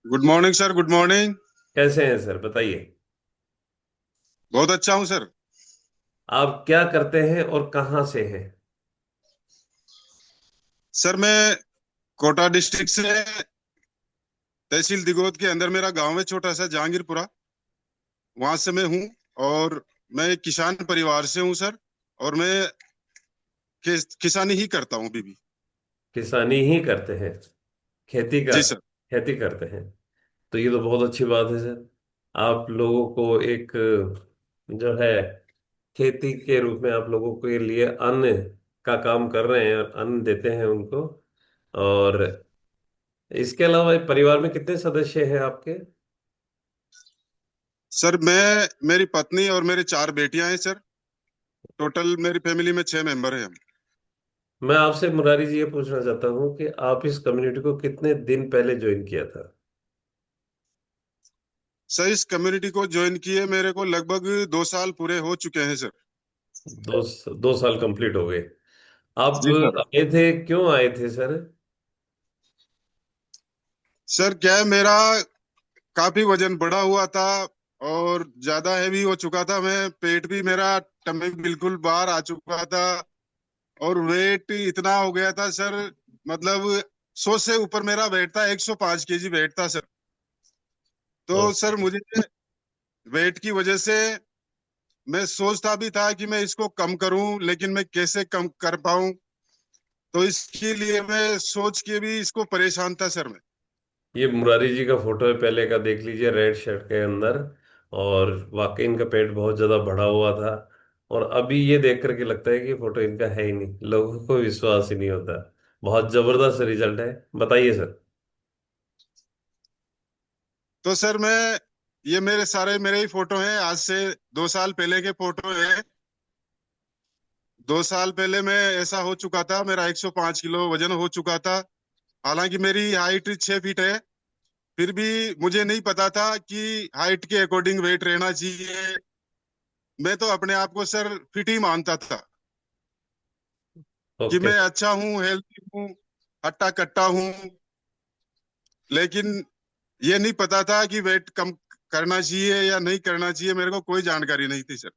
Good morning sir, good morning. कैसे हैं sir, बताइए। बहुत अच्छा हूँ सर। आप क्या करते हैं और कहाँ से हैं? सर मैं कोटा डिस्ट्रिक्ट से, तहसील दिगोद के अंदर मेरा गांव है, छोटा सा जहांगीरपुरा। वहां से मैं हूँ। और मैं एक किसान परिवार से हूँ सर। और मैं किसानी ही करता हूँ अभी भी। किसानी ही करते हैं? खेती का जी सर। खेती करते हैं? तो ये तो बहुत अच्छी बात है सर। आप लोगों को एक जो है, खेती के रूप में आप लोगों के लिए अन्न का काम कर रहे हैं और अन्न देते हैं उनको। और इसके अलावा परिवार में कितने सदस्य हैं आपके? सर मैं, मेरी पत्नी और मेरे चार बेटियां हैं सर। टोटल मेरी फैमिली में 6 मेंबर हैं हम। मैं आपसे मुरारी जी ये पूछना चाहता हूँ कि आप इस कम्युनिटी को कितने दिन पहले ज्वाइन किया था? सर इस कम्युनिटी को ज्वाइन किए मेरे को लगभग 2 साल पूरे हो चुके हैं सर। दो 2 साल कंप्लीट हो गए। आप जी सर। आए थे, क्यों आए थे सर? सर क्या है, मेरा काफी वजन बढ़ा हुआ था और ज्यादा हैवी हो चुका था। मैं, पेट भी मेरा, टमी बिल्कुल बाहर आ चुका था। और वेट इतना हो गया था सर, मतलब 100 से ऊपर मेरा वेट था, 105 केजी वेट था सर। तो ओके। सर मुझे वेट की वजह से मैं सोचता भी था कि मैं इसको कम करूं, लेकिन मैं कैसे कम कर पाऊं। तो इसके लिए मैं सोच के भी इसको परेशान था सर मैं। ये मुरारी जी का फोटो है, पहले का देख लीजिए, रेड शर्ट के अंदर। और वाकई इनका पेट बहुत ज्यादा बढ़ा हुआ था। और अभी ये देख करके लगता है कि फोटो इनका है ही नहीं, लोगों को विश्वास ही नहीं होता। बहुत जबरदस्त रिजल्ट है। बताइए सर। तो सर मैं, ये मेरे सारे मेरे ही फोटो हैं, आज से 2 साल पहले के फोटो हैं। 2 साल पहले मैं ऐसा हो चुका था, मेरा 105 किलो वजन हो चुका था। हालांकि मेरी हाइट 6 फीट है, फिर भी मुझे नहीं पता था कि हाइट के अकॉर्डिंग वेट रहना चाहिए। मैं तो अपने आप को सर फिट ही मानता था कि ओके। मैं अच्छा हूँ, हेल्थी हूँ, हट्टा कट्टा हूँ। लेकिन ये नहीं पता था कि वेट कम करना चाहिए या नहीं करना चाहिए, मेरे को कोई जानकारी नहीं थी सर।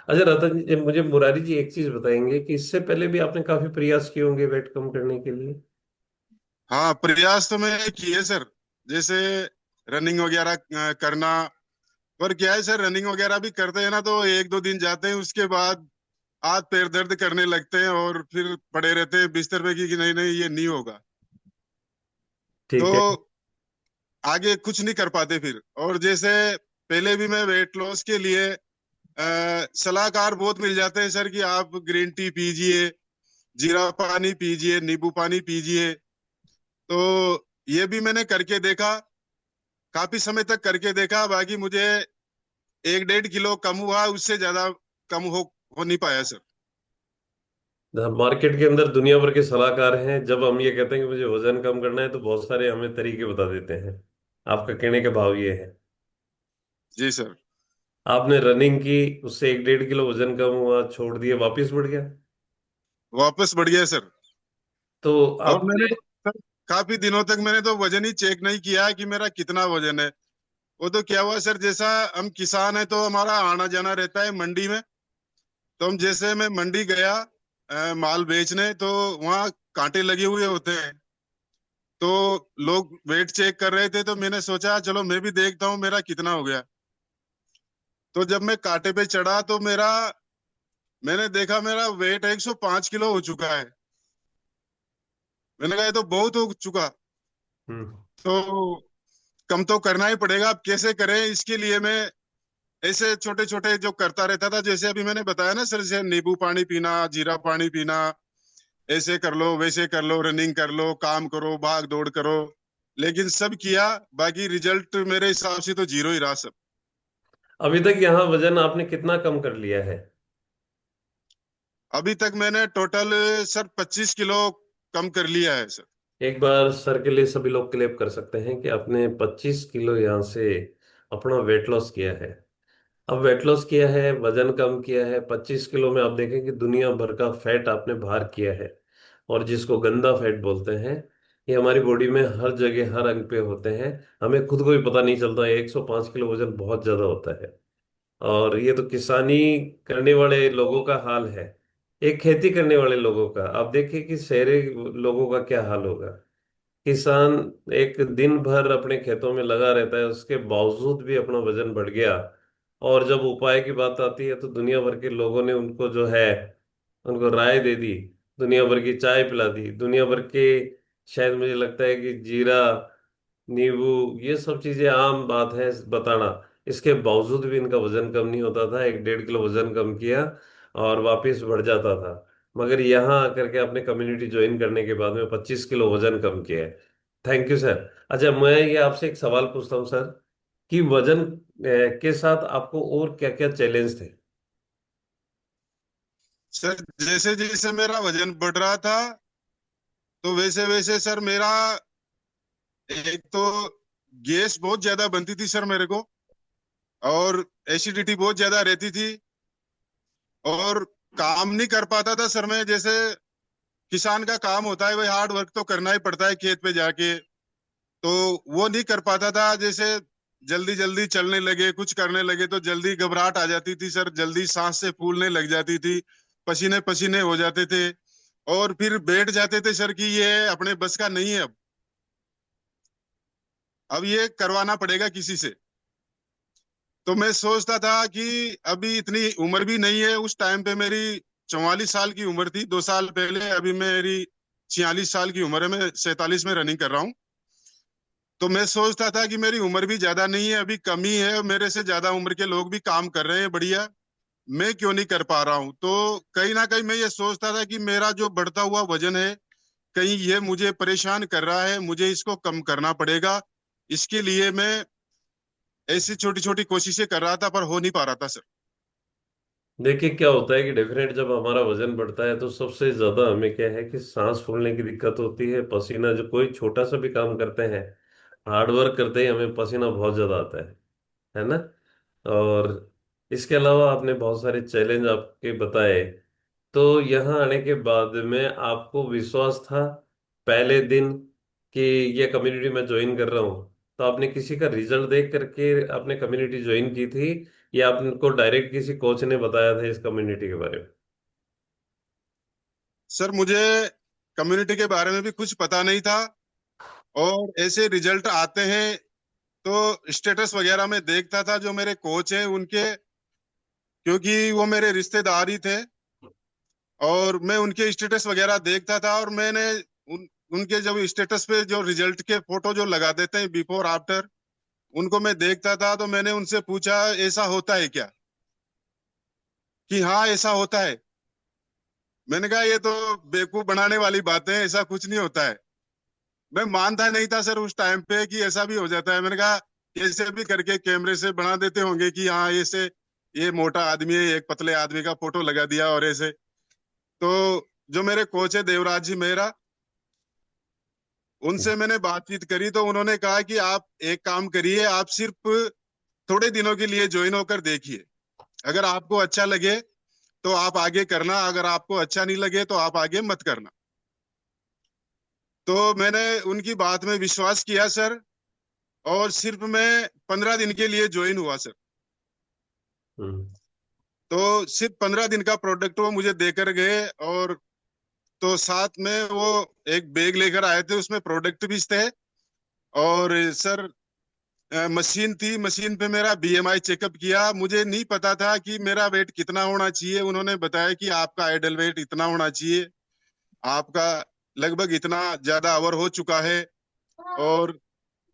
अच्छा रतन जी, मुझे मुरारी जी एक चीज बताएंगे कि इससे पहले भी आपने काफी प्रयास किए होंगे वेट कम करने के लिए। हाँ, प्रयास तो मैंने किए सर। जैसे रनिंग वगैरह करना। पर क्या है सर, रनिंग वगैरह भी करते हैं ना तो 1-2 दिन जाते हैं, उसके बाद हाथ पैर दर्द करने लगते हैं और फिर पड़े रहते हैं बिस्तर पे कि नहीं नहीं ये नहीं होगा। तो ठीक है। आगे कुछ नहीं कर पाते फिर। और जैसे पहले भी मैं वेट लॉस के लिए सलाहकार बहुत मिल जाते हैं सर कि आप ग्रीन टी पीजिए, जीरा पानी पीजिए, नींबू पानी पीजिए। तो ये भी मैंने करके देखा, काफी समय तक करके देखा। बाकी मुझे 1-1.5 किलो कम हुआ, उससे ज्यादा कम हो नहीं पाया सर। मार्केट के अंदर दुनिया भर के सलाहकार हैं, जब हम ये कहते हैं कि मुझे वजन कम करना है तो बहुत सारे हमें तरीके बता देते हैं। आपका कहने का भाव ये है। जी सर। आपने रनिंग की, उससे 1-1.5 किलो वजन कम हुआ, छोड़ दिया, वापस बढ़ गया। वापस बढ़ गया सर। तो और मैंने आपने। तो सर काफी दिनों तक मैंने तो वजन ही चेक नहीं किया कि मेरा कितना वजन है। वो तो क्या हुआ सर, जैसा हम किसान है तो हमारा आना जाना रहता है मंडी में। तो हम, जैसे मैं मंडी गया माल बेचने, तो वहाँ कांटे लगे हुए होते हैं। तो लोग वेट चेक कर रहे थे, तो मैंने सोचा चलो मैं भी देखता हूँ मेरा कितना हो गया। तो जब मैं कांटे पे चढ़ा तो मेरा, मैंने देखा मेरा वेट 105 किलो हो चुका है। मैंने कहा ये तो बहुत हो चुका। हम्म। तो कम तो करना ही पड़ेगा, अब कैसे करें इसके लिए मैं ऐसे छोटे छोटे जो करता रहता था, जैसे अभी मैंने बताया ना सर, जैसे नींबू पानी पीना, जीरा पानी पीना, ऐसे कर लो वैसे कर लो, रनिंग कर लो, काम करो, भाग दौड़ करो। लेकिन सब किया, बाकी रिजल्ट मेरे हिसाब से तो जीरो ही रहा सब। अभी तक यहाँ वजन आपने कितना कम कर लिया है? अभी तक मैंने टोटल सर 25 किलो कम कर लिया है सर। एक बार सर के लिए सभी लोग क्लेम कर सकते हैं कि आपने 25 किलो यहाँ से अपना वेट लॉस किया है। अब वेट लॉस किया है, वजन कम किया है, 25 किलो में आप देखें कि दुनिया भर का फैट आपने बाहर किया है। और जिसको गंदा फैट बोलते हैं, ये हमारी बॉडी में हर जगह हर अंग पे होते हैं। हमें खुद को भी पता नहीं चलता है। 105 किलो वजन बहुत ज्यादा होता है। और ये तो किसानी करने वाले लोगों का हाल है। एक खेती करने वाले लोगों का आप देखिए कि शहरी लोगों का क्या हाल होगा। किसान एक दिन भर अपने खेतों में लगा रहता है, उसके बावजूद भी अपना वजन बढ़ गया। और जब उपाय की बात आती है तो दुनिया भर के लोगों ने उनको जो है उनको राय दे दी। दुनिया भर की चाय पिला दी, दुनिया भर के, शायद मुझे लगता है कि जीरा, नींबू, ये सब चीजें आम बात है बताना। इसके बावजूद भी इनका वजन कम नहीं होता था। 1-1.5 किलो वजन कम किया और वापस बढ़ जाता था। मगर यहाँ आकर के आपने कम्युनिटी ज्वाइन करने के बाद में 25 किलो वजन कम किया है। Thank you sir. अच्छा, मैं ये आपसे एक सवाल पूछता हूँ सर, कि वजन के साथ आपको और क्या क्या चैलेंज थे? सर जैसे जैसे मेरा वजन बढ़ रहा था, तो वैसे वैसे सर मेरा, एक तो गैस बहुत ज्यादा बनती थी सर मेरे को, और एसिडिटी बहुत ज्यादा रहती थी, और काम नहीं कर पाता था सर मैं। जैसे किसान का काम होता है, भाई हार्ड वर्क तो करना ही पड़ता है खेत पे जाके, तो वो नहीं कर पाता था। जैसे जल्दी जल्दी चलने लगे, कुछ करने लगे, तो जल्दी घबराहट आ जाती थी सर, जल्दी सांस से फूलने लग जाती थी, पसीने पसीने हो जाते थे, और फिर बैठ जाते थे सर कि ये अपने बस का नहीं है, अब ये करवाना पड़ेगा किसी से। तो मैं सोचता था कि अभी इतनी उम्र भी नहीं है, उस टाइम पे मेरी 44 साल की उम्र थी 2 साल पहले, अभी मेरी 46 साल की उम्र है, मैं 47 में रनिंग कर रहा हूँ। तो मैं सोचता था कि मेरी उम्र भी ज्यादा नहीं है, अभी कम ही है, मेरे से ज्यादा उम्र के लोग भी काम कर रहे हैं बढ़िया, मैं क्यों नहीं कर पा रहा हूँ। तो कहीं ना कहीं मैं ये सोचता था कि मेरा जो बढ़ता हुआ वजन है, कहीं ये मुझे परेशान कर रहा है, मुझे इसको कम करना पड़ेगा। इसके लिए मैं ऐसी छोटी छोटी कोशिशें कर रहा था, पर हो नहीं पा रहा था सर। देखिए क्या होता है कि डेफिनेट जब हमारा वजन बढ़ता है तो सबसे ज्यादा हमें क्या है कि सांस फूलने की दिक्कत होती है। पसीना, जो कोई छोटा सा भी काम करते हैं, हार्ड वर्क करते ही हमें पसीना बहुत ज्यादा आता है ना। और इसके अलावा आपने बहुत सारे चैलेंज आपके बताए। तो यहाँ आने के बाद में आपको विश्वास था पहले दिन कि ये कम्युनिटी मैं ज्वाइन कर रहा हूँ? तो आपने किसी का रिजल्ट देख करके आपने कम्युनिटी ज्वाइन की थी, या आपको डायरेक्ट किसी कोच ने बताया था इस कम्युनिटी के बारे में? सर मुझे कम्युनिटी के बारे में भी कुछ पता नहीं था, और ऐसे रिजल्ट आते हैं तो स्टेटस वगैरह में देखता था जो मेरे कोच हैं उनके, क्योंकि वो मेरे रिश्तेदार ही थे, और मैं उनके स्टेटस वगैरह देखता था, और मैंने उनके जब स्टेटस पे जो रिजल्ट के फोटो जो लगा देते हैं बिफोर आफ्टर, उनको मैं देखता था, तो मैंने उनसे पूछा ऐसा होता है क्या, कि हाँ ऐसा होता है। मैंने कहा ये तो बेवकूफ बनाने वाली बातें हैं, ऐसा कुछ नहीं होता है। मैं मानता नहीं था सर उस टाइम पे कि ऐसा भी हो जाता है। मैंने कहा कैसे भी करके कैमरे से बना देते होंगे कि हाँ ऐसे, ये मोटा आदमी है, एक पतले आदमी का फोटो लगा दिया और ऐसे। तो जो मेरे कोच है देवराज जी मेहरा, उनसे मैंने बातचीत करी, तो उन्होंने कहा कि आप एक काम करिए, आप सिर्फ थोड़े दिनों के लिए ज्वाइन होकर देखिए, अगर आपको अच्छा लगे तो आप आगे करना, अगर आपको अच्छा नहीं लगे तो आप आगे मत करना। तो मैंने उनकी बात में विश्वास किया सर, और सिर्फ मैं 15 दिन के लिए ज्वाइन हुआ सर। हम्म। तो सिर्फ 15 दिन का प्रोडक्ट वो मुझे देकर गए, और तो साथ में वो एक बैग लेकर आए थे, उसमें प्रोडक्ट भी थे। और सर मशीन थी, मशीन पे मेरा बीएमआई चेकअप किया, मुझे नहीं पता था कि मेरा वेट कितना होना चाहिए। उन्होंने बताया कि आपका आइडल वेट इतना होना चाहिए, आपका लगभग इतना ज्यादा ओवर हो चुका है। और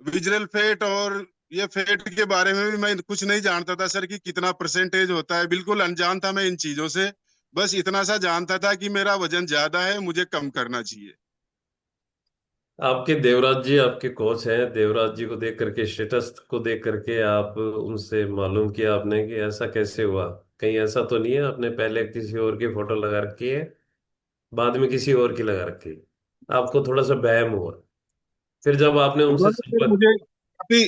विजरल फैट और ये फैट के बारे में भी मैं कुछ नहीं जानता था सर, कि कितना परसेंटेज होता है, बिल्कुल अनजान था मैं इन चीजों से। बस इतना सा जानता था कि मेरा वजन ज्यादा है, मुझे कम करना चाहिए। आपके देवराज जी आपके कोच हैं, देवराज जी को देख करके, स्टेटस को देख करके आप उनसे मालूम किया आपने कि ऐसा कैसे हुआ? कहीं ऐसा तो नहीं है आपने पहले किसी और की फोटो लगा रखी है, बाद में किसी और की लगा रखी है? आपको थोड़ा सा वहम हुआ। फिर जब आपने उनसे उन्होंने फिर संपर्क। मुझे काफी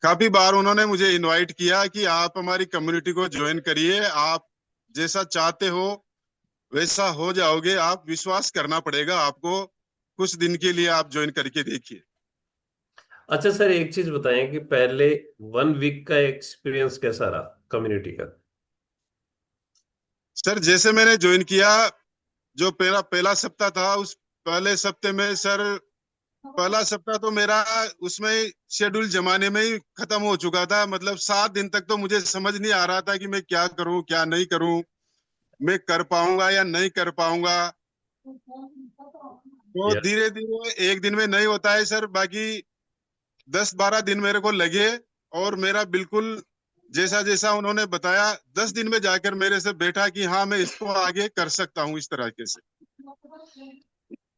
काफी बार उन्होंने मुझे इनवाइट किया कि आप हमारी कम्युनिटी को ज्वाइन करिए, आप जैसा चाहते हो वैसा हो जाओगे, आप विश्वास करना पड़ेगा आपको, कुछ दिन के लिए आप ज्वाइन करके देखिए। अच्छा सर, एक चीज बताएं कि पहले 1 वीक का एक्सपीरियंस कैसा रहा कम्युनिटी का? सर जैसे मैंने ज्वाइन किया, जो पहला पहला सप्ताह था, उस पहले सप्ताह में सर, पहला सप्ताह तो मेरा उसमें शेड्यूल जमाने में ही खत्म हो चुका था। मतलब 7 दिन तक तो मुझे समझ नहीं आ रहा था कि मैं क्या करूं क्या नहीं करूं, मैं कर पाऊंगा या नहीं कर पाऊंगा। तो या धीरे धीरे एक दिन में नहीं होता है सर, बाकी 10-12 दिन मेरे को लगे। और मेरा बिल्कुल जैसा जैसा उन्होंने बताया, 10 दिन में जाकर मेरे से बैठा कि हाँ मैं इसको आगे कर सकता हूँ इस तरीके से।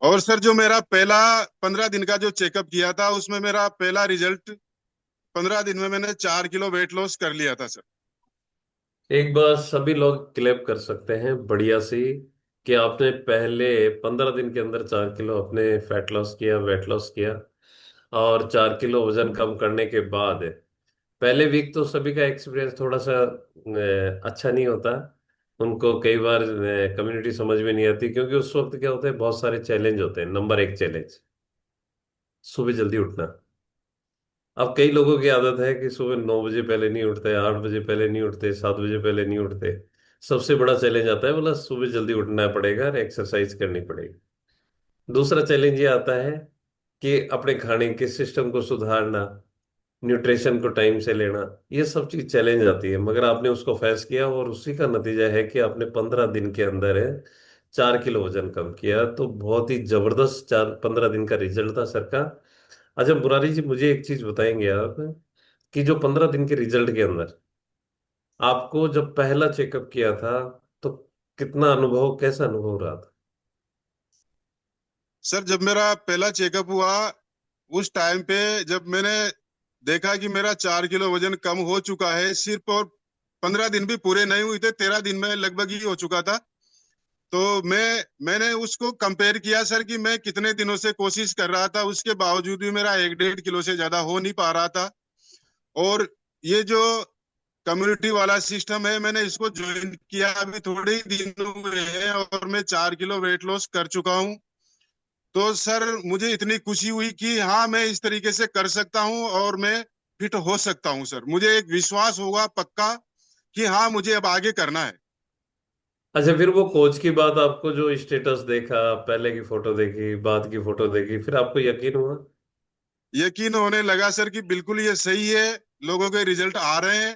और सर जो मेरा पहला 15 दिन का जो चेकअप किया था, उसमें मेरा पहला रिजल्ट 15 दिन में मैंने 4 किलो वेट लॉस कर लिया था सर। एक बार सभी लोग क्लेप कर सकते हैं बढ़िया सी, कि आपने पहले 15 दिन के अंदर 4 किलो अपने फैट लॉस किया, वेट लॉस किया। और 4 किलो वजन कम करने के बाद पहले वीक तो सभी का एक्सपीरियंस थोड़ा सा अच्छा नहीं होता। उनको कई बार कम्युनिटी समझ में नहीं आती, क्योंकि उस वक्त क्या होता है, बहुत सारे चैलेंज होते हैं। नंबर 1 चैलेंज, सुबह जल्दी उठना। अब कई लोगों की आदत है कि सुबह 9 बजे पहले नहीं उठते, 8 बजे पहले नहीं उठते, 7 बजे पहले नहीं उठते। सबसे बड़ा चैलेंज आता है, बोला सुबह जल्दी उठना पड़ेगा और एक्सरसाइज करनी पड़ेगी। दूसरा चैलेंज ये आता है कि अपने खाने के सिस्टम को सुधारना, न्यूट्रिशन को टाइम से लेना। ये सब चीज चैलेंज आती है, मगर आपने उसको फेस किया और उसी का नतीजा है कि आपने 15 दिन के अंदर 4 किलो वजन कम किया। तो बहुत ही जबरदस्त 15 दिन का रिजल्ट था सर का। अच्छा मुरारी जी, मुझे एक चीज बताएंगे आप, कि जो 15 दिन के रिजल्ट के अंदर आपको जब पहला चेकअप किया था, तो कितना अनुभव, कैसा अनुभव रहा था? सर जब मेरा पहला चेकअप हुआ, उस टाइम पे जब मैंने देखा कि मेरा 4 किलो वजन कम हो चुका है सिर्फ, और 15 दिन भी पूरे नहीं हुए थे, 13 दिन में लगभग ही हो चुका था। तो मैंने उसको कंपेयर किया सर कि मैं कितने दिनों से कोशिश कर रहा था, उसके बावजूद भी मेरा 1-1.5 किलो से ज्यादा हो नहीं पा रहा था। और ये जो कम्युनिटी वाला सिस्टम है, मैंने इसको ज्वाइन किया अभी थोड़े ही दिन हुए हैं और मैं 4 किलो वेट लॉस कर चुका हूँ। तो सर मुझे इतनी खुशी हुई कि हाँ मैं इस तरीके से कर सकता हूँ और मैं फिट हो सकता हूँ सर। मुझे एक विश्वास होगा पक्का कि हाँ मुझे अब आगे करना है। अच्छा, फिर वो कोच की बात, आपको जो स्टेटस देखा, पहले की फोटो देखी, बाद की फोटो देखी, फिर आपको यकीन हुआ? यकीन होने लगा सर कि बिल्कुल ये सही है, लोगों के रिजल्ट आ रहे हैं।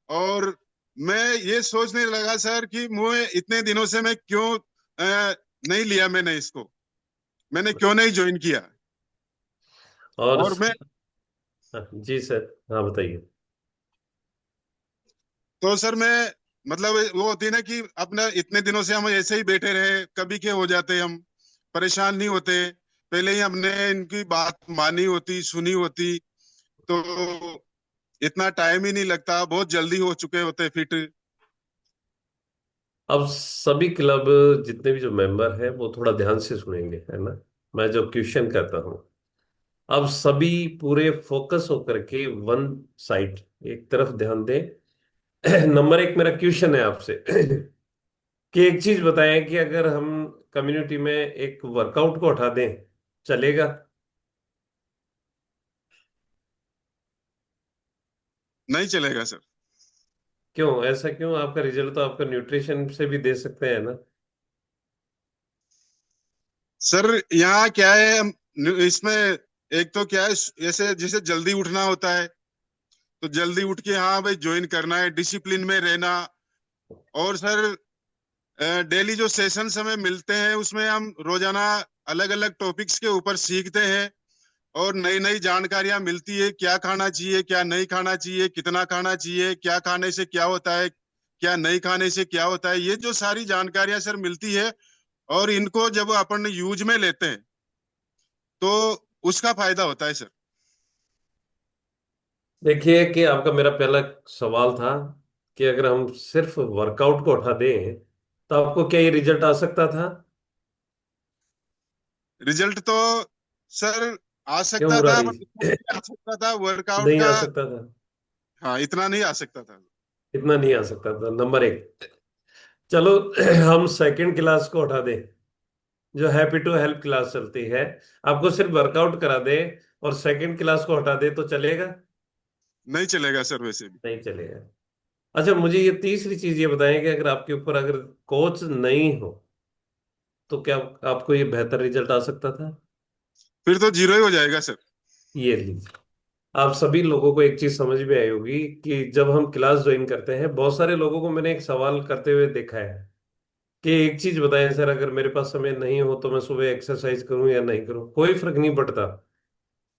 और मैं ये सोचने लगा सर कि मुझे इतने दिनों से मैं क्यों नहीं लिया, मैंने क्यों नहीं ज्वाइन किया। और और मैं, हाँ, जी सर, हाँ बताइए। तो सर मैं, मतलब वो होती है ना कि अपना इतने दिनों से हम ऐसे ही बैठे रहे, कभी के हो जाते हम, परेशान नहीं होते। पहले ही हमने इनकी बात मानी होती, सुनी होती, तो इतना टाइम ही नहीं लगता, बहुत जल्दी हो चुके होते फिट। अब सभी क्लब, जितने भी जो मेंबर हैं, वो थोड़ा ध्यान से सुनेंगे, है ना? मैं जो क्वेश्चन करता हूँ, अब सभी पूरे फोकस होकर के वन साइड, एक तरफ ध्यान दें। नंबर 1 मेरा क्वेश्चन है आपसे, कि एक चीज बताएं कि अगर हम कम्युनिटी में एक वर्कआउट को हटा दें, चलेगा? नहीं चलेगा सर। क्यों, ऐसा क्यों? आपका रिजल्ट तो आपका न्यूट्रिशन से भी दे सकते हैं ना? सर यहाँ क्या है, इसमें एक तो क्या है, जैसे जैसे जल्दी उठना होता है, तो जल्दी उठ के हाँ भाई ज्वाइन करना है, डिसिप्लिन में रहना। और सर डेली जो सेशंस हमें मिलते हैं, उसमें हम रोजाना अलग अलग टॉपिक्स के ऊपर सीखते हैं और नई नई जानकारियां मिलती है, क्या खाना चाहिए क्या नहीं खाना चाहिए, कितना खाना चाहिए, क्या खाने से क्या होता है, क्या नहीं खाने से क्या होता है, ये जो सारी जानकारियां सर मिलती है। और इनको जब अपन यूज में लेते हैं तो उसका फायदा होता है सर। देखिए, कि आपका मेरा पहला सवाल था कि अगर हम सिर्फ वर्कआउट को हटा दें, तो आपको क्या ये रिजल्ट आ सकता था? रिजल्ट तो सर आ क्यों सकता था, मुरारी? बट इतना नहीं आ सकता था वर्कआउट नहीं आ का। सकता था? हाँ इतना नहीं आ सकता था। इतना नहीं आ सकता था, नंबर 1। चलो, हम सेकंड क्लास को हटा दें, जो हैप्पी टू हेल्प क्लास चलती है, आपको सिर्फ वर्कआउट करा दे और सेकंड क्लास को हटा दे तो चलेगा? नहीं चलेगा सर वैसे भी। नहीं चलेगा। अच्छा, मुझे ये तीसरी चीज ये बताएं कि अगर आपके ऊपर अगर कोच नहीं हो तो क्या आपको ये बेहतर रिजल्ट आ सकता था? फिर तो जीरो ही हो जाएगा सर। ये लीजिए, आप सभी लोगों को एक चीज समझ में आई होगी कि जब हम क्लास ज्वाइन करते हैं, बहुत सारे लोगों को मैंने एक सवाल करते हुए देखा है कि एक चीज बताएं सर, अगर मेरे पास समय नहीं हो तो मैं सुबह एक्सरसाइज करूं या नहीं करूं, कोई फर्क नहीं पड़ता,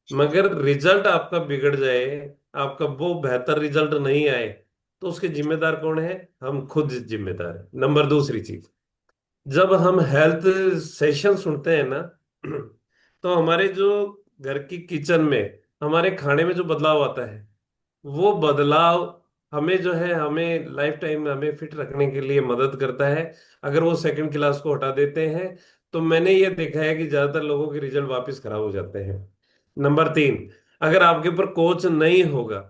मगर रिजल्ट आपका बिगड़ जाए, आपका वो बेहतर रिजल्ट नहीं आए, तो उसके जिम्मेदार कौन है? हम खुद जिम्मेदार हैं। नंबर दूसरी चीज, जब हम हेल्थ सेशन सुनते हैं ना, तो हमारे जो घर की किचन में हमारे खाने में जो बदलाव आता है, वो बदलाव हमें जो है, हमें लाइफ टाइम हमें फिट रखने के लिए मदद करता है। अगर वो सेकंड क्लास को हटा देते हैं तो मैंने ये देखा है कि ज्यादातर लोगों के रिजल्ट वापस खराब हो जाते हैं। नंबर तीन, अगर आपके ऊपर कोच नहीं होगा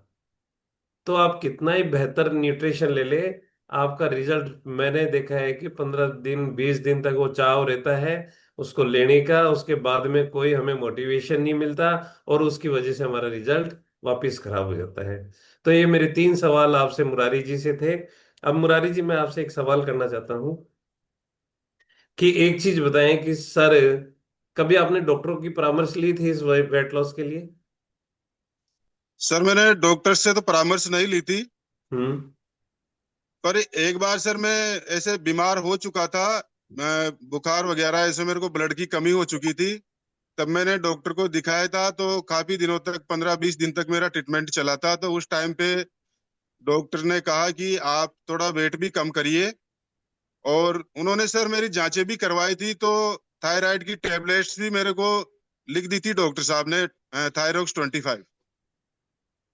तो आप कितना ही बेहतर न्यूट्रिशन ले ले, आपका रिजल्ट मैंने देखा है कि 15 दिन 20 दिन तक वो चाव रहता है उसको लेने का, उसके बाद में कोई हमें मोटिवेशन नहीं मिलता, और उसकी वजह से हमारा रिजल्ट वापस खराब हो जाता है। तो ये मेरे 3 सवाल आपसे मुरारी जी से थे। अब मुरारी जी, मैं आपसे एक सवाल करना चाहता हूँ कि एक चीज बताएं कि सर, कभी आपने डॉक्टरों की परामर्श ली थी इस वेट लॉस के लिए? सर मैंने डॉक्टर से तो परामर्श नहीं ली थी। हम्म। पर एक बार सर मैं ऐसे बीमार हो चुका था, मैं बुखार वगैरह ऐसे मेरे को ब्लड की कमी हो चुकी थी। तब मैंने डॉक्टर को दिखाया था, तो काफी दिनों तक 15-20 दिन तक मेरा ट्रीटमेंट चला था। तो उस टाइम पे डॉक्टर ने कहा कि आप थोड़ा वेट भी कम करिए। और उन्होंने सर मेरी जांचें भी करवाई थी, तो थायराइड की टेबलेट्स भी मेरे को लिख दी थी डॉक्टर साहब ने, थायरोक्स 25,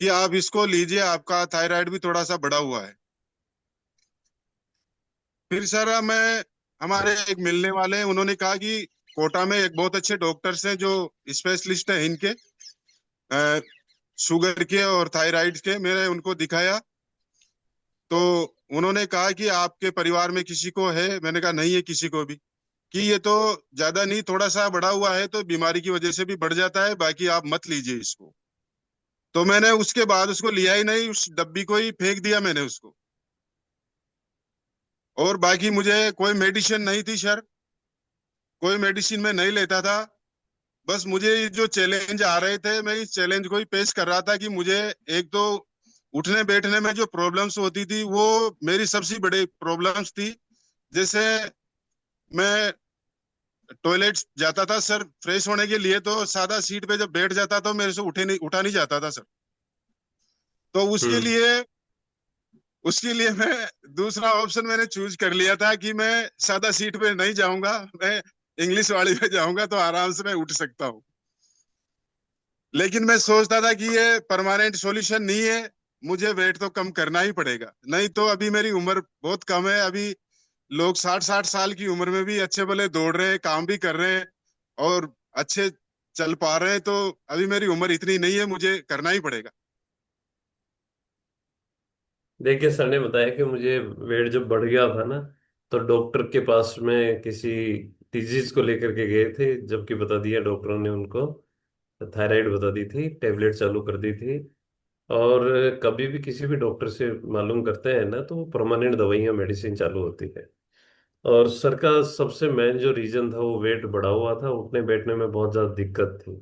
कि आप इसको लीजिए, आपका थायराइड भी थोड़ा सा बढ़ा हुआ है। फिर सर मैं, हमारे एक मिलने वाले हैं, उन्होंने कहा कि कोटा में एक बहुत अच्छे डॉक्टर्स हैं जो स्पेशलिस्ट हैं इनके, अ, शुगर के और थायराइड के। मैंने उनको दिखाया, तो उन्होंने कहा कि आपके परिवार में किसी को है? मैंने कहा नहीं है किसी को भी। कि ये तो ज्यादा नहीं, थोड़ा सा बढ़ा हुआ है, तो बीमारी की वजह से भी बढ़ जाता है, बाकी आप मत लीजिए इसको। तो मैंने उसके बाद उसको लिया ही नहीं, उस डब्बी को ही फेंक दिया मैंने उसको। और बाकी मुझे कोई मेडिसिन नहीं थी सर, कोई मेडिसिन मैं नहीं लेता था। बस मुझे ये जो चैलेंज आ रहे थे, मैं इस चैलेंज को ही पेश कर रहा था कि मुझे एक तो उठने बैठने में जो प्रॉब्लम्स होती थी वो मेरी सबसे बड़ी प्रॉब्लम्स थी। जैसे मैं टॉयलेट जाता था सर फ्रेश होने के लिए, तो सादा सीट पे जब बैठ जाता तो मेरे से उठा नहीं जाता था सर। तो हम्म। उसके लिए मैं दूसरा ऑप्शन मैंने चूज कर लिया था कि मैं सादा सीट पे नहीं जाऊंगा, मैं इंग्लिश वाली पे जाऊंगा, तो आराम से मैं उठ सकता हूँ। लेकिन मैं सोचता था कि ये परमानेंट सॉल्यूशन नहीं है, मुझे वेट तो कम करना ही पड़ेगा, नहीं तो अभी मेरी उम्र बहुत कम है। अभी लोग 60-60 साल की उम्र में भी अच्छे भले दौड़ रहे हैं, काम भी कर रहे हैं और अच्छे चल पा रहे हैं। तो अभी मेरी उम्र इतनी नहीं है, मुझे करना ही पड़ेगा। देखिए, सर ने बताया कि मुझे वेट जब बढ़ गया था ना, तो डॉक्टर के पास में किसी डिजीज को लेकर के गए थे, जबकि बता दिया डॉक्टरों ने उनको, थायराइड बता दी थी, टेबलेट चालू कर दी थी। और कभी भी किसी भी डॉक्टर से मालूम करते हैं ना, तो वो परमानेंट दवाइयाँ मेडिसिन चालू होती है। और सर का सबसे मेन जो रीजन था वो वेट बढ़ा हुआ था, उठने बैठने में बहुत ज्यादा दिक्कत थी।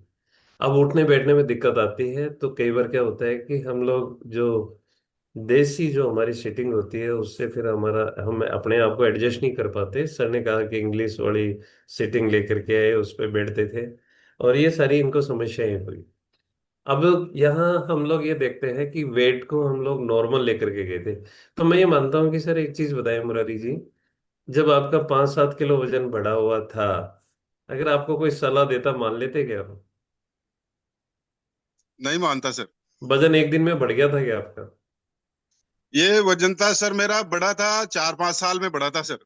अब उठने बैठने में दिक्कत आती है तो कई बार क्या होता है कि हम लोग जो देसी जो हमारी सीटिंग होती है उससे फिर हमारा, हम अपने आप को एडजस्ट नहीं कर पाते। सर ने कहा कि इंग्लिश वाली सीटिंग लेकर के आए, उस पर बैठते थे, और ये सारी इनको समस्याएं हुई। अब यहाँ हम लोग ये देखते हैं कि वेट को हम लोग नॉर्मल लेकर के गए थे। तो मैं ये मानता हूँ कि सर एक चीज बताएं मुरारी जी, जब आपका 5-7 किलो वजन बढ़ा हुआ था, अगर आपको कोई सलाह देता मान लेते क्या आप? नहीं मानता सर। वजन एक दिन में बढ़ गया था क्या आपका? ये वजन था सर मेरा, बढ़ा था 4-5 साल में बढ़ा था सर।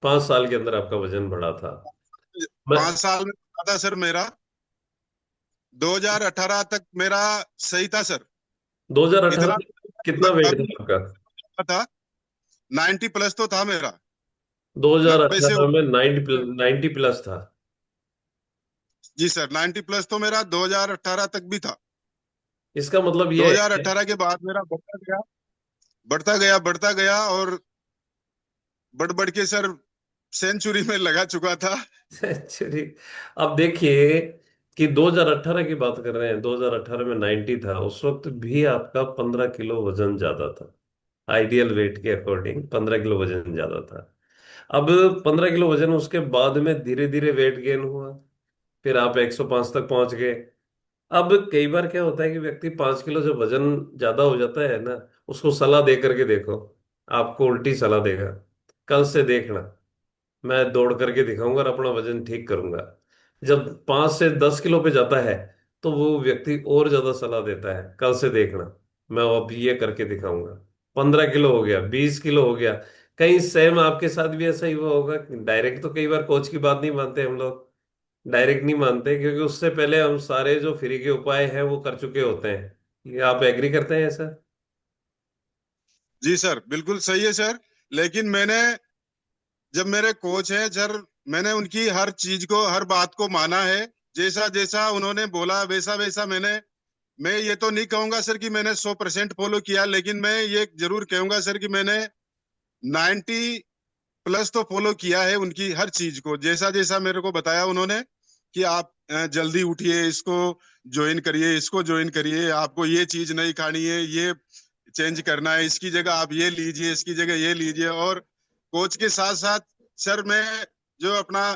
5 साल के अंदर आपका वजन बढ़ा था? मैं 5 साल में बढ़ा था सर मेरा। 2018 तक मेरा सही था सर। 2018 इतना में कितना वेट था आपका? था, 90 प्लस तो था मेरा। 90 से 2018 में ऊपर। 90 प्लस था? जी सर, 90 प्लस तो मेरा 2018 तक भी था। इसका मतलब ये है। 2018 के बाद मेरा बढ़ता गया, बढ़ता गया, बढ़ता गया, और बढ़ बढ़ के सर सेंचुरी में लगा चुका था। सेंचुरी। अब देखिए कि 2018 की बात कर रहे हैं, 2018 में 90 था, उस वक्त भी आपका 15 किलो वजन ज्यादा था। आइडियल वेट के अकॉर्डिंग 15 किलो वजन ज्यादा था। अब 15 किलो वजन, उसके बाद में धीरे धीरे वेट गेन हुआ, फिर आप 105 तक पहुंच गए। अब कई बार क्या होता है कि व्यक्ति 5 किलो जब वजन ज्यादा हो जाता है ना, उसको सलाह दे करके देखो, आपको उल्टी सलाह देगा। कल से देखना, मैं दौड़ करके दिखाऊंगा और अपना वजन ठीक करूंगा। जब 5 से 10 किलो पे जाता है, तो वो व्यक्ति और ज्यादा सलाह देता है, कल से देखना, मैं अब ये करके दिखाऊंगा। 15 किलो हो गया, 20 किलो हो गया। कहीं सेम आपके साथ भी ऐसा ही हुआ होगा। डायरेक्ट तो कई बार कोच की बात नहीं मानते हम लोग, डायरेक्ट नहीं मानते, क्योंकि उससे पहले हम सारे जो फ्री के उपाय हैं वो कर चुके होते हैं। ये आप एग्री करते हैं ऐसा? जी सर, बिल्कुल सही है सर। लेकिन मैंने, जब मेरे कोच हैं सर, मैंने उनकी हर चीज को, हर बात को माना है। जैसा जैसा उन्होंने बोला वैसा वैसा मैंने, मैं ये तो नहीं कहूंगा सर कि मैंने 100% फॉलो किया, लेकिन मैं ये जरूर कहूंगा सर कि मैंने 90 प्लस तो फॉलो किया है उनकी हर चीज को। जैसा जैसा मेरे को बताया उन्होंने कि आप जल्दी उठिए, इसको ज्वाइन करिए, इसको ज्वाइन करिए, आपको ये चीज नहीं खानी है, ये चेंज करना है, इसकी जगह आप ये लीजिए, इसकी जगह ये लीजिए। और कोच के साथ साथ सर, मैं जो अपना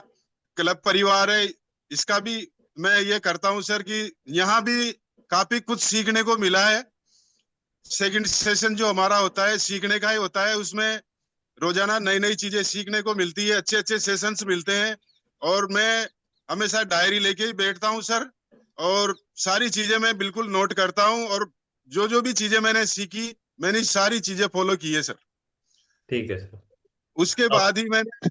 क्लब परिवार है, इसका भी मैं ये करता हूँ सर कि यहाँ भी काफी कुछ सीखने को मिला है। सेकंड सेशन जो हमारा होता है सीखने का ही होता है, उसमें रोजाना नई नई चीजें सीखने को मिलती है, अच्छे अच्छे सेशंस मिलते हैं। और मैं हमेशा डायरी लेके ही बैठता हूँ सर, और सारी चीजें मैं बिल्कुल नोट करता हूँ, और जो जो भी चीजें मैंने सीखी, मैंने सारी चीजें फॉलो की है सर। ठीक है सर। उसके अब बाद ही मैंने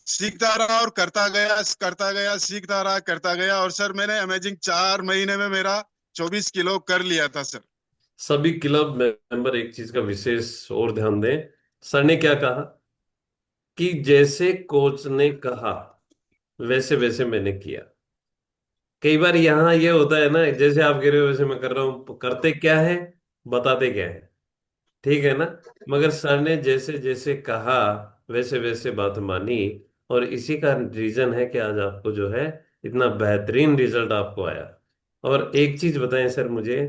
सीखता रहा और करता गया, करता गया, सीखता रहा, करता गया, और सर मैंने अमेजिंग 4 महीने में मेरा 24 किलो कर लिया था सर। सभी क्लब मेंबर एक चीज का विशेष और ध्यान दें। सर ने क्या कहा कि जैसे कोच ने कहा वैसे वैसे मैंने किया। कई बार यहाँ ये होता है ना, जैसे आप कह रहे हो वैसे मैं कर रहा हूँ, करते क्या है, बताते क्या है, ठीक है ना। मगर सर ने जैसे जैसे कहा वैसे वैसे बात मानी, और इसी का रीजन है कि आज आपको जो है इतना बेहतरीन रिजल्ट आपको आया। और एक चीज बताएं सर मुझे,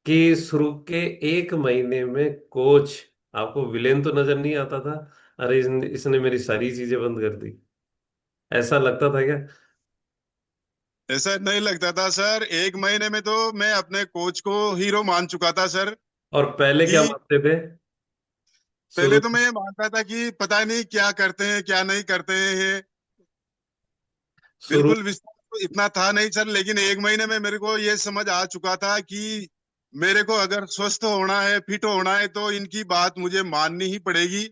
कि शुरू के 1 महीने में कोच आपको विलेन तो नजर नहीं आता था? अरे इसने मेरी सारी चीजें बंद कर दी, ऐसा लगता था क्या? ऐसा नहीं लगता था सर, 1 महीने में तो मैं अपने कोच को हीरो मान चुका था सर। और पहले क्या कि मानते थे पहले शुरू तो में? मैं ये मानता था कि पता नहीं क्या करते हैं, क्या नहीं करते हैं। शुरू। बिल्कुल विश्वास तो इतना था नहीं सर, लेकिन 1 महीने में मेरे को ये समझ आ चुका था कि मेरे को अगर स्वस्थ होना है, फिट होना है, तो इनकी बात मुझे माननी ही पड़ेगी।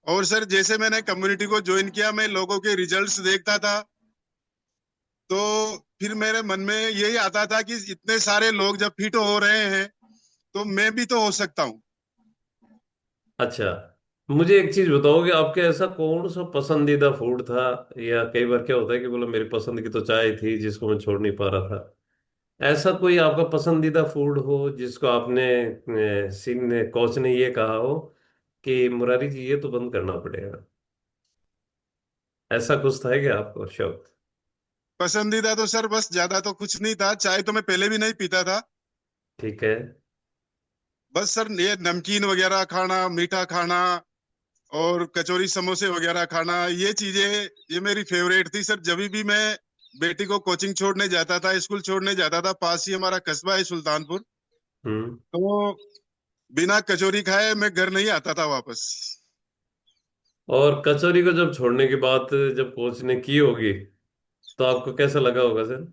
और सर जैसे मैंने कम्युनिटी को ज्वाइन किया, मैं लोगों के रिजल्ट्स देखता था, तो फिर मेरे मन में यही आता था कि इतने सारे लोग जब फिट हो रहे हैं, तो मैं भी तो हो सकता हूँ। अच्छा, मुझे एक चीज बताओ कि आपके ऐसा कौन सा पसंदीदा फूड था? या कई बार क्या होता है कि बोलो मेरी पसंद की तो चाय थी जिसको मैं छोड़ नहीं पा रहा था। ऐसा कोई आपका पसंदीदा फूड हो जिसको आपने सीन कोच ने ये कहा हो कि मुरारी जी ये तो बंद करना पड़ेगा? ऐसा कुछ था क्या आपको शौक? पसंदीदा तो सर बस ज्यादा तो कुछ नहीं था, चाय तो मैं पहले भी नहीं पीता था। ठीक है। बस सर ये नमकीन वगैरह खाना, मीठा खाना, और कचौरी समोसे वगैरह खाना, ये चीजें, ये मेरी फेवरेट थी सर। जब भी मैं बेटी को कोचिंग छोड़ने जाता था, स्कूल छोड़ने जाता था, पास ही हमारा कस्बा है सुल्तानपुर, हम्म। तो बिना कचौरी खाए मैं घर नहीं आता था वापस। और कचौरी को जब छोड़ने की बात जब कोच ने की होगी, तो आपको कैसा लगा होगा सर?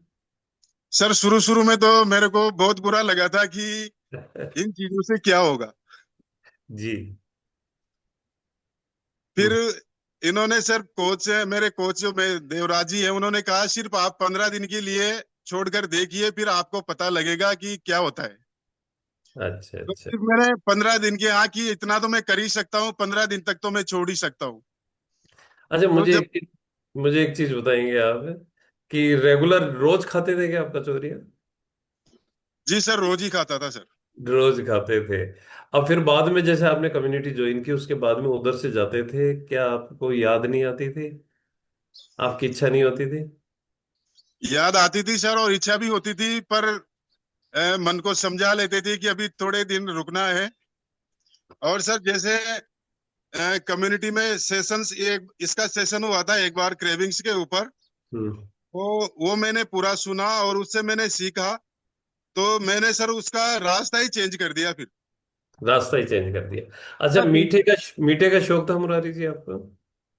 सर शुरू शुरू में तो मेरे को बहुत बुरा लगा था कि इन चीजों से क्या होगा। जी। फिर इन्होंने सर, कोच मेरे कोच जो देवराज जी है, उन्होंने कहा सिर्फ आप 15 दिन के लिए छोड़कर देखिए, फिर आपको पता लगेगा कि क्या होता है। अच्छा तो अच्छा। फिर मैंने 15 दिन के, हाँ, कि इतना तो मैं कर ही सकता हूँ, 15 दिन तक तो मैं छोड़ ही सकता हूँ। अच्छा, तो जब मुझे एक चीज बताएंगे आप कि रेगुलर रोज खाते थे क्या आप कचौरियाँ? जी सर, रोज ही खाता था सर। रोज खाते थे। अब फिर बाद में जैसे आपने कम्युनिटी ज्वाइन की, उसके बाद में उधर से जाते थे, क्या आपको याद नहीं आती थी? आपकी इच्छा नहीं होती थी? याद आती थी सर, और इच्छा भी होती थी, पर मन को समझा लेते थे कि अभी थोड़े दिन रुकना है। और सर जैसे कम्युनिटी में सेशंस, एक इसका सेशन हुआ था एक बार क्रेविंग्स के ऊपर। हम्म। वो मैंने पूरा सुना और उससे मैंने सीखा। तो मैंने सर उसका रास्ता ही चेंज कर दिया फिर। रास्ता ही चेंज कर दिया। अच्छा, सर मीठे का शौक था मुरारी जी आपको?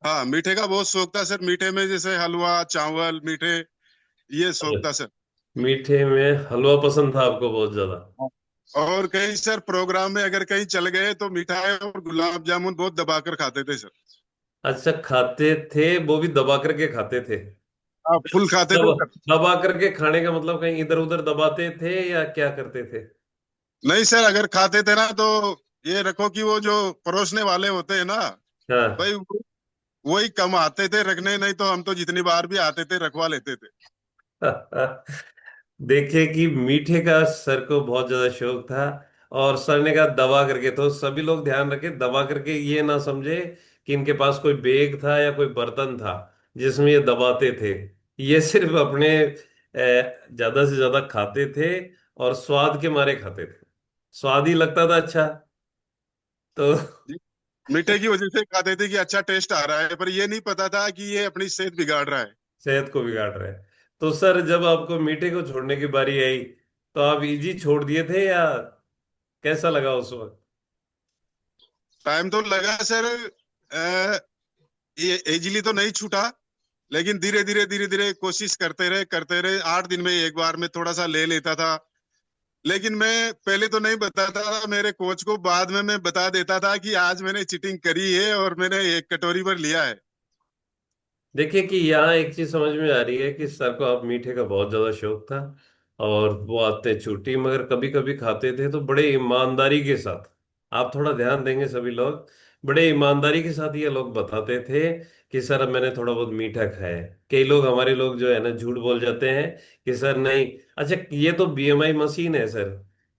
हाँ, मीठे का बहुत शौक था सर। मीठे में जैसे हलवा, चावल, मीठे, ये अच्छा, शौक था सर। मीठे में हलवा पसंद था आपको बहुत ज्यादा? हाँ। और कहीं सर प्रोग्राम में अगर कहीं चल गए तो मिठाई और गुलाब जामुन बहुत दबाकर खाते थे सर। अच्छा, खाते थे वो भी दबा करके खाते थे? आप फुल खाते थे दबा सर। दबा करके खाने का मतलब कहीं इधर उधर दबाते थे या क्या करते थे? नहीं सर, अगर खाते थे ना तो ये रखो कि वो जो परोसने वाले होते हैं ना हाँ। भाई, वही कम आते थे रखने, नहीं तो हम तो जितनी बार भी आते थे रखवा लेते थे। देखिए कि मीठे का सर को बहुत ज्यादा शौक था, और सर ने कहा दबा करके, तो सभी लोग ध्यान रखें, दबा करके ये ना समझे कि इनके पास कोई बैग था या कोई बर्तन था जिसमें ये दबाते थे। ये सिर्फ अपने ज्यादा से ज्यादा खाते थे, और स्वाद के मारे खाते थे। स्वाद ही लगता था अच्छा। तो जी, मीठे की वजह से खाते थे कि अच्छा टेस्ट आ रहा है, पर ये नहीं पता था कि ये अपनी सेहत बिगाड़ रहा है। सेहत को बिगाड़ रहे हैं। तो सर जब आपको मीठे को छोड़ने की बारी आई, तो आप इजी छोड़ दिए थे या कैसा लगा उस वक्त? टाइम तो लगा सर। ये इजीली तो नहीं छूटा, लेकिन धीरे धीरे कोशिश करते रहे। 8 दिन में एक बार मैं थोड़ा सा ले लेता था। लेकिन मैं पहले तो नहीं बताता था मेरे कोच को, बाद में मैं बता देता था कि आज मैंने चीटिंग करी है और मैंने एक कटोरी भर लिया है। देखिए कि यहाँ एक चीज समझ में आ रही है कि सर को आप मीठे का बहुत ज्यादा शौक था, और वो आते छुट्टी मगर कभी कभी खाते थे तो बड़े ईमानदारी के साथ। आप थोड़ा ध्यान देंगे सभी लोग, बड़े ईमानदारी के साथ ये लोग बताते थे कि सर अब मैंने थोड़ा बहुत मीठा खाया है। कई लोग, हमारे लोग जो है ना, झूठ बोल जाते हैं कि सर नहीं। अच्छा, ये तो बीएमआई मशीन है सर।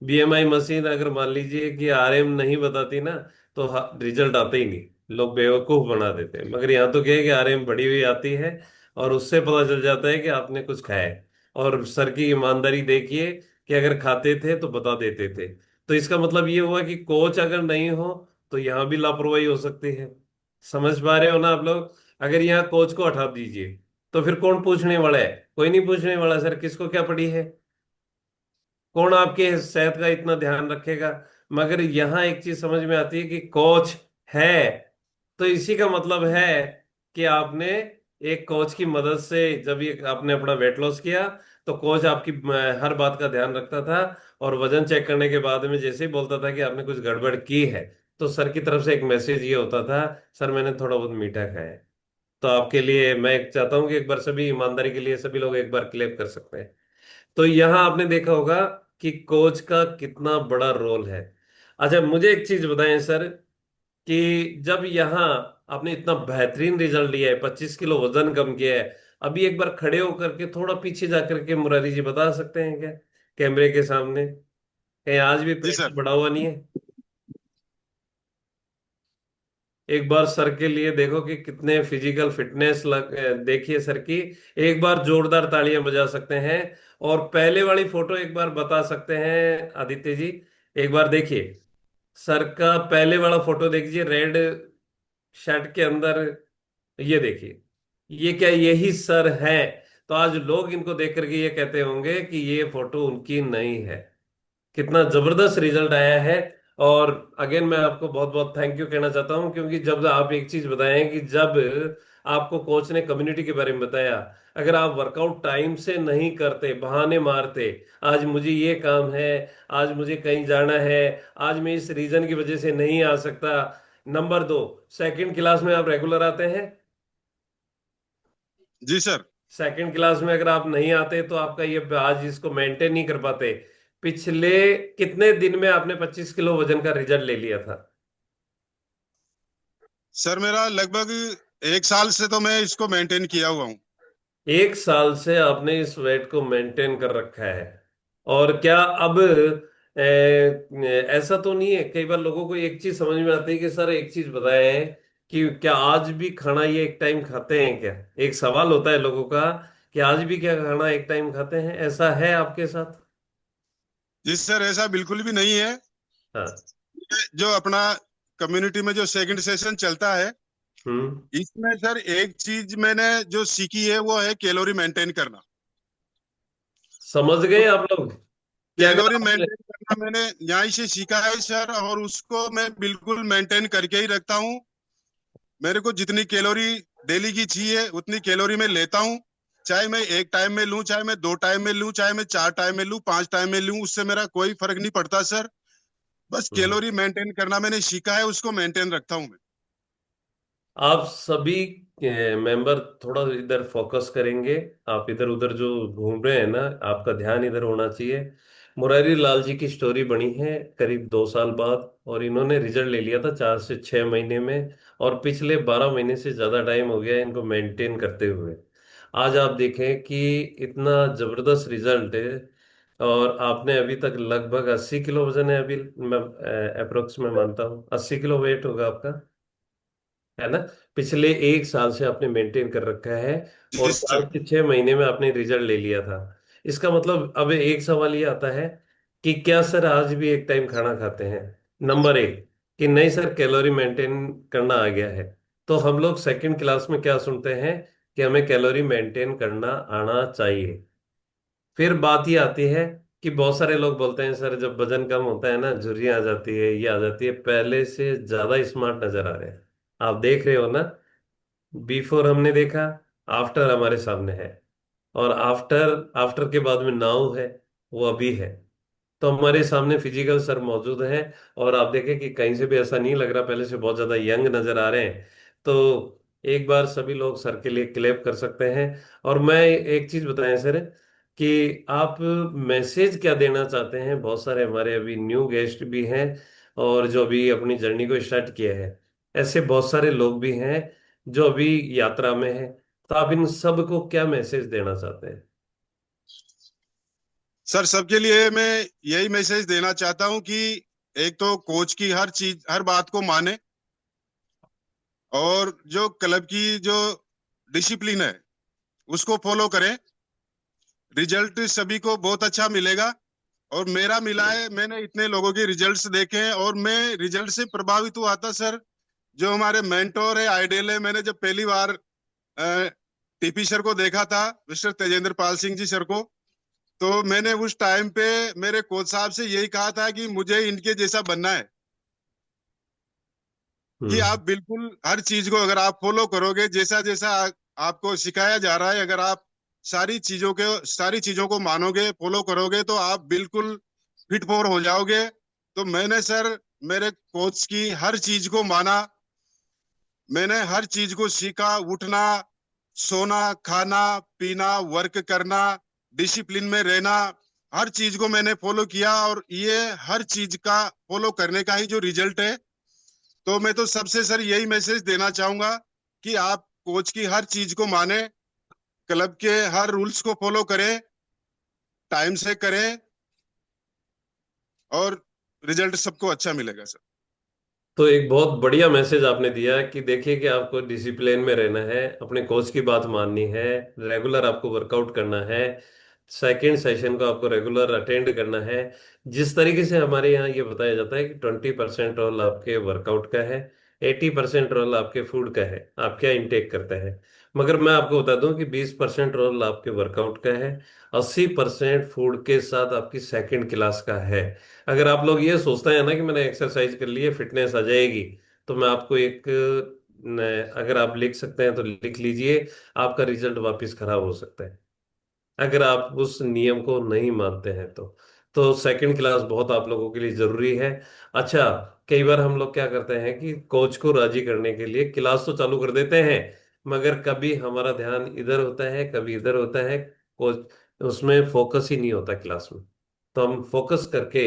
बीएमआई मशीन अगर मान लीजिए कि आरएम नहीं बताती ना, तो रिजल्ट आते ही नहीं। लोग बेवकूफ बना देते हैं। मगर यहाँ तो क्या है कि आरएम बढ़ी हुई आती है, और उससे पता चल जाता है कि आपने कुछ खाया है। और सर की ईमानदारी देखिए कि अगर खाते थे तो बता देते थे। तो इसका मतलब ये हुआ कि कोच अगर नहीं हो तो यहाँ भी लापरवाही हो सकती है। समझ पा रहे हो ना आप लोग? अगर यहाँ कोच को हटा दीजिए तो फिर कौन पूछने वाला है? कोई नहीं पूछने वाला। सर किसको क्या पड़ी है? कौन आपके सेहत का इतना ध्यान रखेगा? मगर यहाँ एक चीज समझ में आती है कि कोच है, तो इसी का मतलब है कि आपने एक कोच की मदद से, जब ये आपने अपना वेट लॉस किया, तो कोच आपकी हर बात का ध्यान रखता था। और वजन चेक करने के बाद में जैसे ही बोलता था कि आपने कुछ गड़बड़ की है, तो सर की तरफ से एक मैसेज ये होता था, सर मैंने थोड़ा बहुत मीठा खाया है। तो आपके लिए मैं चाहता हूँ कि एक बार सभी ईमानदारी के लिए सभी लोग एक बार क्लेम कर सकते हैं। तो यहां आपने देखा होगा कि कोच का कितना बड़ा रोल है। अच्छा, मुझे एक चीज बताएं सर, कि जब यहाँ आपने इतना बेहतरीन रिजल्ट लिया है, 25 किलो वजन कम किया है, अभी एक बार खड़े होकर के थोड़ा पीछे जाकर के मुरारी जी बता सकते हैं क्या, कैमरे के सामने, कहीं आज भी जी पेट सर। बढ़ा हुआ नहीं है? एक बार सर के लिए देखो कि कितने फिजिकल फिटनेस देखिए सर की। एक बार जोरदार तालियां बजा सकते हैं। और पहले वाली फोटो एक बार बता सकते हैं आदित्य जी? एक बार देखिए, सर का पहले वाला फोटो देखिए, रेड शर्ट के अंदर। ये देखिए, ये क्या यही सर है? तो आज लोग इनको देख करके ये कहते होंगे कि ये फोटो उनकी नहीं है। कितना जबरदस्त रिजल्ट आया है। और अगेन मैं आपको बहुत बहुत थैंक यू कहना चाहता हूं, क्योंकि जब आप एक चीज बताएं कि जब आपको कोच ने कम्युनिटी के बारे में बताया, अगर आप वर्कआउट टाइम से नहीं करते, बहाने मारते, आज मुझे ये काम है, आज मुझे कहीं जाना है, आज मैं इस रीजन की वजह से नहीं आ सकता। नंबर दो, सेकंड क्लास में आप रेगुलर आते हैं? जी सर। सेकंड क्लास में अगर आप नहीं आते तो आपका ये आज इसको मेंटेन नहीं कर पाते। पिछले कितने दिन में आपने 25 किलो वजन का रिजल्ट ले लिया था? सर मेरा लगभग 1 साल से तो मैं इसको मेंटेन किया हुआ हूँ। एक साल से आपने इस वेट को मेंटेन कर रखा है। और क्या अब ऐसा तो नहीं है, कई बार लोगों को एक चीज समझ में आती है कि सर एक चीज बताएं कि क्या आज भी खाना ये एक टाइम खाते हैं क्या? एक सवाल होता है लोगों का कि आज भी क्या खाना एक टाइम खाते हैं, ऐसा है आपके साथ? जी सर, ऐसा बिल्कुल भी नहीं है। हाँ। जो अपना कम्युनिटी में जो सेकंड सेशन चलता है, हम्म। इसमें सर एक चीज मैंने जो सीखी है वो है कैलोरी मेंटेन करना। समझ गए तो आप लोग कि अगर कैलोरी आपने। मेंटेन करना मैंने यहाँ से सीखा है सर, और उसको मैं बिल्कुल मेंटेन करके ही रखता हूँ। मेरे को जितनी कैलोरी डेली की चाहिए उतनी कैलोरी मैं लेता हूँ। चाहे मैं एक टाइम में लूं, चाहे मैं दो टाइम में लूं, चाहे मैं चार टाइम में लूं, पांच टाइम में लूं, उससे मेरा कोई फर्क नहीं पड़ता सर। बस हम्म। कैलोरी मेंटेन करना मैंने सीखा है, उसको मेंटेन रखता हूँ मैं। आप सभी मेंबर थोड़ा इधर फोकस करेंगे। आप इधर उधर जो घूम रहे हैं ना, आपका ध्यान इधर होना चाहिए। मुरारी लाल जी की स्टोरी बनी है करीब 2 साल बाद, और इन्होंने रिजल्ट ले लिया था 4 से 6 महीने में। और पिछले 12 महीने से ज्यादा टाइम हो गया है इनको मेंटेन करते हुए। आज आप देखें कि इतना जबरदस्त रिजल्ट है। और आपने अभी तक लगभग 80 किलो वजन है अभी, मैं अप्रोक्स में मानता हूँ 80 किलो वेट होगा आपका, है ना? पिछले एक साल से आपने मेंटेन कर रखा है। जी और सर। 5 से 6 महीने में आपने रिजल्ट ले लिया था। इसका मतलब अब एक सवाल ये आता है कि क्या सर आज भी एक टाइम खाना खाते हैं? नंबर एक, कि नहीं सर कैलोरी मेंटेन करना आ गया है। तो हम लोग सेकंड क्लास में क्या सुनते हैं कि हमें कैलोरी मेंटेन करना आना चाहिए। फिर बात ये आती है कि बहुत सारे लोग बोलते हैं सर जब वजन कम होता है ना, झुर्रियाँ आ जाती है, ये आ जाती है, पहले से ज्यादा स्मार्ट नजर आ रहे हैं। आप देख रहे हो ना, बिफोर हमने देखा, आफ्टर हमारे सामने है। और आफ्टर आफ्टर के बाद में नाउ है, वो अभी है। तो हमारे सामने फिजिकल सर मौजूद है। और आप देखें कि कहीं से भी ऐसा नहीं लग रहा, पहले से बहुत ज्यादा यंग नजर आ रहे हैं। तो एक बार सभी लोग सर के लिए क्लेप कर सकते हैं। और मैं एक चीज बताएं सर, कि आप मैसेज क्या देना चाहते हैं? बहुत सारे हमारे अभी न्यू गेस्ट भी हैं, और जो अभी अपनी जर्नी को स्टार्ट किया है, ऐसे बहुत सारे लोग भी हैं जो अभी यात्रा में हैं। तो आप इन सब को क्या मैसेज देना चाहते हैं? सर सबके लिए मैं यही मैसेज देना चाहता हूँ कि एक तो कोच की हर चीज हर बात को माने, और जो क्लब की जो डिसिप्लिन है उसको फॉलो करें। रिजल्ट सभी को बहुत अच्छा मिलेगा, और मेरा मिला है। मैंने इतने लोगों के रिजल्ट्स देखे हैं और मैं रिजल्ट से प्रभावित हुआ था सर। जो हमारे मेंटोर है, आइडियल है, मैंने जब पहली बार टीपी सर को देखा था, मिस्टर तेजेंद्र पाल सिंह जी सर को, तो मैंने उस टाइम पे मेरे कोच साहब से यही कहा था कि मुझे इनके जैसा बनना है। कि हम्म। आप बिल्कुल हर चीज को अगर आप फॉलो करोगे, जैसा जैसा आपको सिखाया जा रहा है, अगर आप सारी चीजों को मानोगे, फॉलो करोगे, तो आप बिल्कुल फिट फॉर हो जाओगे। तो मैंने सर मेरे कोच की हर चीज को माना। मैंने हर चीज को सीखा, उठना, सोना, खाना, पीना, वर्क करना, डिसिप्लिन में रहना, हर चीज को मैंने फॉलो किया। और ये हर चीज का फॉलो करने का ही जो रिजल्ट है। तो मैं तो सबसे सर यही मैसेज देना चाहूंगा कि आप कोच की हर चीज को माने, क्लब के हर रूल्स को फॉलो करें, टाइम से करें, और रिजल्ट सबको अच्छा मिलेगा सर। तो एक बहुत बढ़िया मैसेज आपने दिया कि देखिए कि आपको डिसिप्लिन में रहना है, अपने कोच की बात माननी है, रेगुलर आपको वर्कआउट करना है, सेकंड सेशन को आपको रेगुलर अटेंड करना है। जिस तरीके से हमारे यहाँ ये बताया जाता है कि 20% रोल आपके वर्कआउट का है, 80% रोल आपके फूड का है, आप क्या इंटेक करते हैं। मगर मैं आपको बता दूं कि 20% रोल आपके वर्कआउट का है, 80% फूड के साथ आपकी सेकंड क्लास का है। अगर आप लोग ये सोचते हैं ना कि मैंने एक्सरसाइज कर ली है फिटनेस आ जाएगी, तो मैं आपको एक अगर आप लिख सकते हैं तो लिख लीजिए, आपका रिजल्ट वापस खराब हो सकता है अगर आप उस नियम को नहीं मानते हैं तो सेकंड क्लास बहुत आप लोगों के लिए जरूरी है। अच्छा, कई बार हम लोग क्या करते हैं कि कोच को राजी करने के लिए क्लास तो चालू कर देते हैं, मगर कभी हमारा ध्यान इधर होता है कभी इधर होता है, कोच उसमें फोकस ही नहीं होता क्लास में। तो हम फोकस करके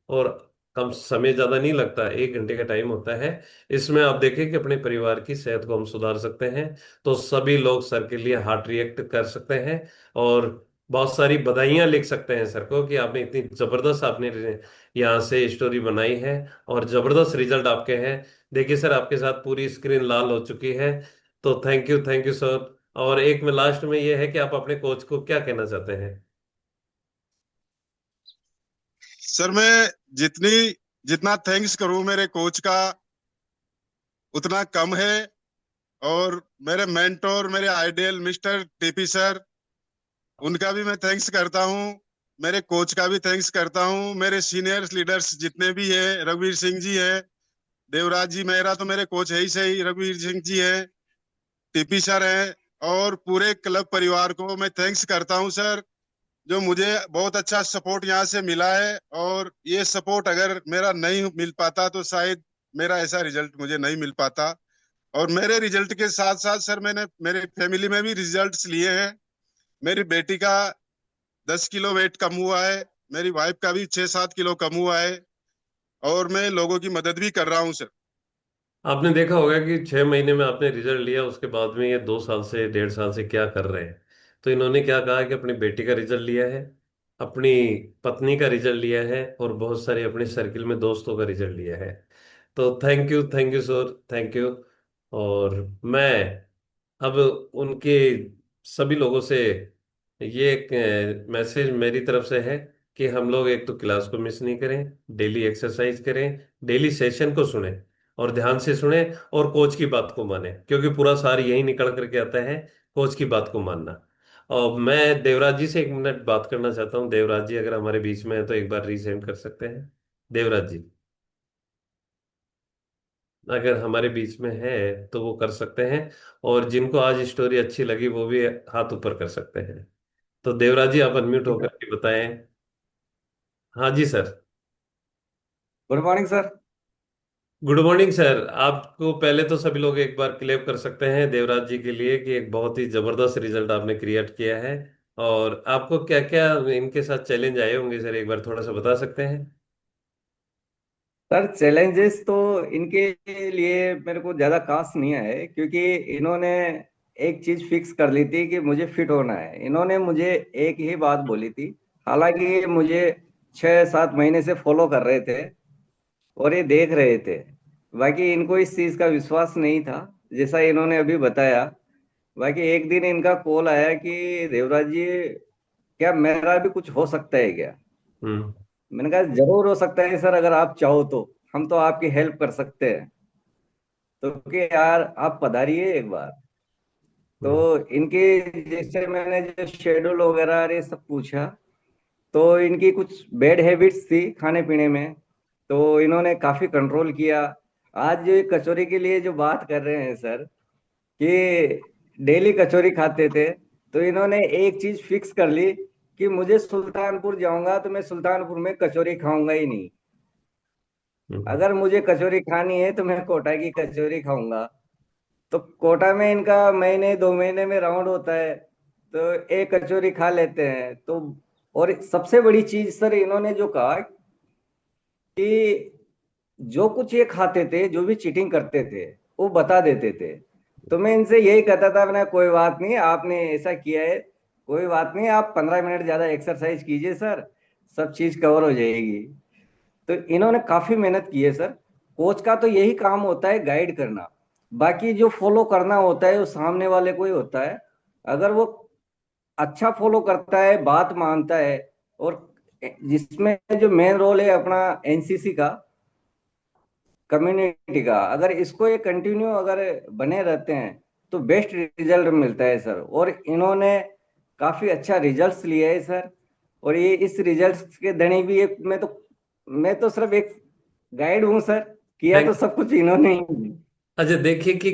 और कम समय ज्यादा नहीं लगता, 1 घंटे का टाइम होता है। इसमें आप देखें कि अपने परिवार की सेहत को हम सुधार सकते हैं। तो सभी लोग सर के लिए हार्ट रिएक्ट कर सकते हैं, और बहुत सारी बधाइयां लिख सकते हैं सर को कि आपने इतनी जबरदस्त आपने यहाँ से स्टोरी बनाई है, और जबरदस्त रिजल्ट आपके हैं। देखिए सर, आपके साथ पूरी स्क्रीन लाल हो चुकी है। तो थैंक यू सर। और एक में लास्ट में ये है कि आप अपने कोच को क्या कहना चाहते हैं? सर मैं जितनी जितना थैंक्स करूं मेरे कोच का उतना कम है। और मेरे मेंटोर, मेरे आइडियल मिस्टर टीपी सर, उनका भी मैं थैंक्स करता हूँ। मेरे कोच का भी थैंक्स करता हूँ। मेरे सीनियर्स लीडर्स जितने भी हैं, रघुवीर सिंह जी है, देवराज जी मेहरा तो मेरे कोच है ही सही, रघुवीर सिंह जी है, टीपी सर है, और पूरे क्लब परिवार को मैं थैंक्स करता हूँ सर, जो मुझे बहुत अच्छा सपोर्ट यहाँ से मिला है। और ये सपोर्ट अगर मेरा नहीं मिल पाता तो शायद मेरा ऐसा रिजल्ट मुझे नहीं मिल पाता। और मेरे रिजल्ट के साथ साथ सर मैंने मेरे फैमिली में भी रिजल्ट्स लिए हैं। मेरी बेटी का 10 किलो वेट कम हुआ है, मेरी वाइफ का भी 6-7 किलो कम हुआ है, और मैं लोगों की मदद भी कर रहा हूँ सर। आपने देखा होगा कि 6 महीने में आपने रिजल्ट लिया, उसके बाद में ये 2 साल से 1.5 साल से क्या कर रहे हैं। तो इन्होंने क्या कहा कि अपनी बेटी का रिजल्ट लिया है, अपनी पत्नी का रिजल्ट लिया है, और बहुत सारे अपने सर्किल में दोस्तों का रिजल्ट लिया है। तो thank you sir, thank you. और मैं अब उनके सभी लोगों से ये एक मैसेज मेरी तरफ से है कि हम लोग एक तो क्लास को मिस नहीं करें, डेली एक्सरसाइज करें, डेली सेशन को सुने, और ध्यान से सुने, और कोच की बात को माने, क्योंकि पूरा सार यही निकल करके आता है, कोच की बात को मानना। और मैं देवराज जी से 1 मिनट बात करना चाहता हूँ। देवराज जी अगर हमारे बीच में है तो एक बार रीसेंड कर सकते हैं, देवराज जी? अगर हमारे बीच में है तो वो कर सकते हैं, और जिनको आज स्टोरी अच्छी लगी वो भी हाथ ऊपर कर सकते हैं। तो देवराज जी, आप अनम्यूट होकर के बताएं। हाँ जी sir. Good morning sir. Good morning sir. आपको पहले तो सभी लोग एक बार क्लेप कर सकते हैं देवराज जी के लिए कि एक बहुत ही जबरदस्त रिजल्ट आपने क्रिएट किया है। और आपको क्या क्या इनके साथ चैलेंज आए होंगे सर, एक बार थोड़ा सा बता सकते हैं? सर चैलेंजेस तो इनके लिए मेरे को ज़्यादा खास नहीं आए, क्योंकि इन्होंने एक चीज़ फिक्स कर ली थी कि मुझे फिट होना है। इन्होंने मुझे एक ही बात बोली थी। हालांकि ये मुझे 6-7 महीने से फॉलो कर रहे थे और ये देख रहे थे। बाकी इनको इस चीज़ का विश्वास नहीं था, जैसा इन्होंने अभी बताया। बाकी एक दिन इनका कॉल आया कि देवराज जी, क्या मेरा भी कुछ हो सकता है क्या? हम्म। मैंने कहा जरूर हो सकता है सर, अगर आप चाहो तो हम तो आपकी हेल्प कर सकते हैं। तो कि यार आप पधारिए एक बार। तो हम्म। इनके जैसे मैंने जो शेड्यूल वगैरह ये सब पूछा, तो इनकी कुछ बैड हैबिट्स थी खाने पीने में, तो इन्होंने काफी कंट्रोल किया। आज जो ये कचौरी के लिए जो बात कर रहे हैं सर, कि डेली कचौरी खाते थे, तो इन्होंने एक चीज फिक्स कर ली कि मुझे सुल्तानपुर जाऊंगा तो मैं सुल्तानपुर में कचौरी खाऊंगा ही नहीं। हम्म। अगर मुझे कचौरी खानी है तो मैं कोटा की कचौरी खाऊंगा। तो कोटा में इनका महीने 2 महीने में राउंड होता है, तो एक कचौरी खा लेते हैं। तो और सबसे बड़ी चीज सर इन्होंने जो कहा कि जो कुछ ये खाते थे, जो भी चीटिंग करते थे, वो बता देते थे। तो मैं इनसे यही कहता था, मैंने कोई बात नहीं, आपने ऐसा किया है, कोई बात नहीं, आप 15 मिनट ज्यादा एक्सरसाइज कीजिए सर, सब चीज कवर हो जाएगी। तो इन्होंने काफी मेहनत की है सर। कोच का तो यही काम होता है, गाइड करना। बाकी जो फॉलो करना होता है वो सामने वाले को ही होता है। अगर वो अच्छा फॉलो करता है, बात मानता है, और जिसमें जो मेन रोल है अपना एनसीसी का, कम्युनिटी का, अगर इसको ये कंटिन्यू अगर बने रहते हैं तो बेस्ट रिजल्ट मिलता है सर। और इन्होंने काफी अच्छा रिजल्ट्स लिए है सर। और ये इस रिजल्ट्स के धनी भी एक, मैं तो सिर्फ एक गाइड हूँ सर। किया तो थैंक सब कुछ इन्होंने ही। अच्छा, देखिए कि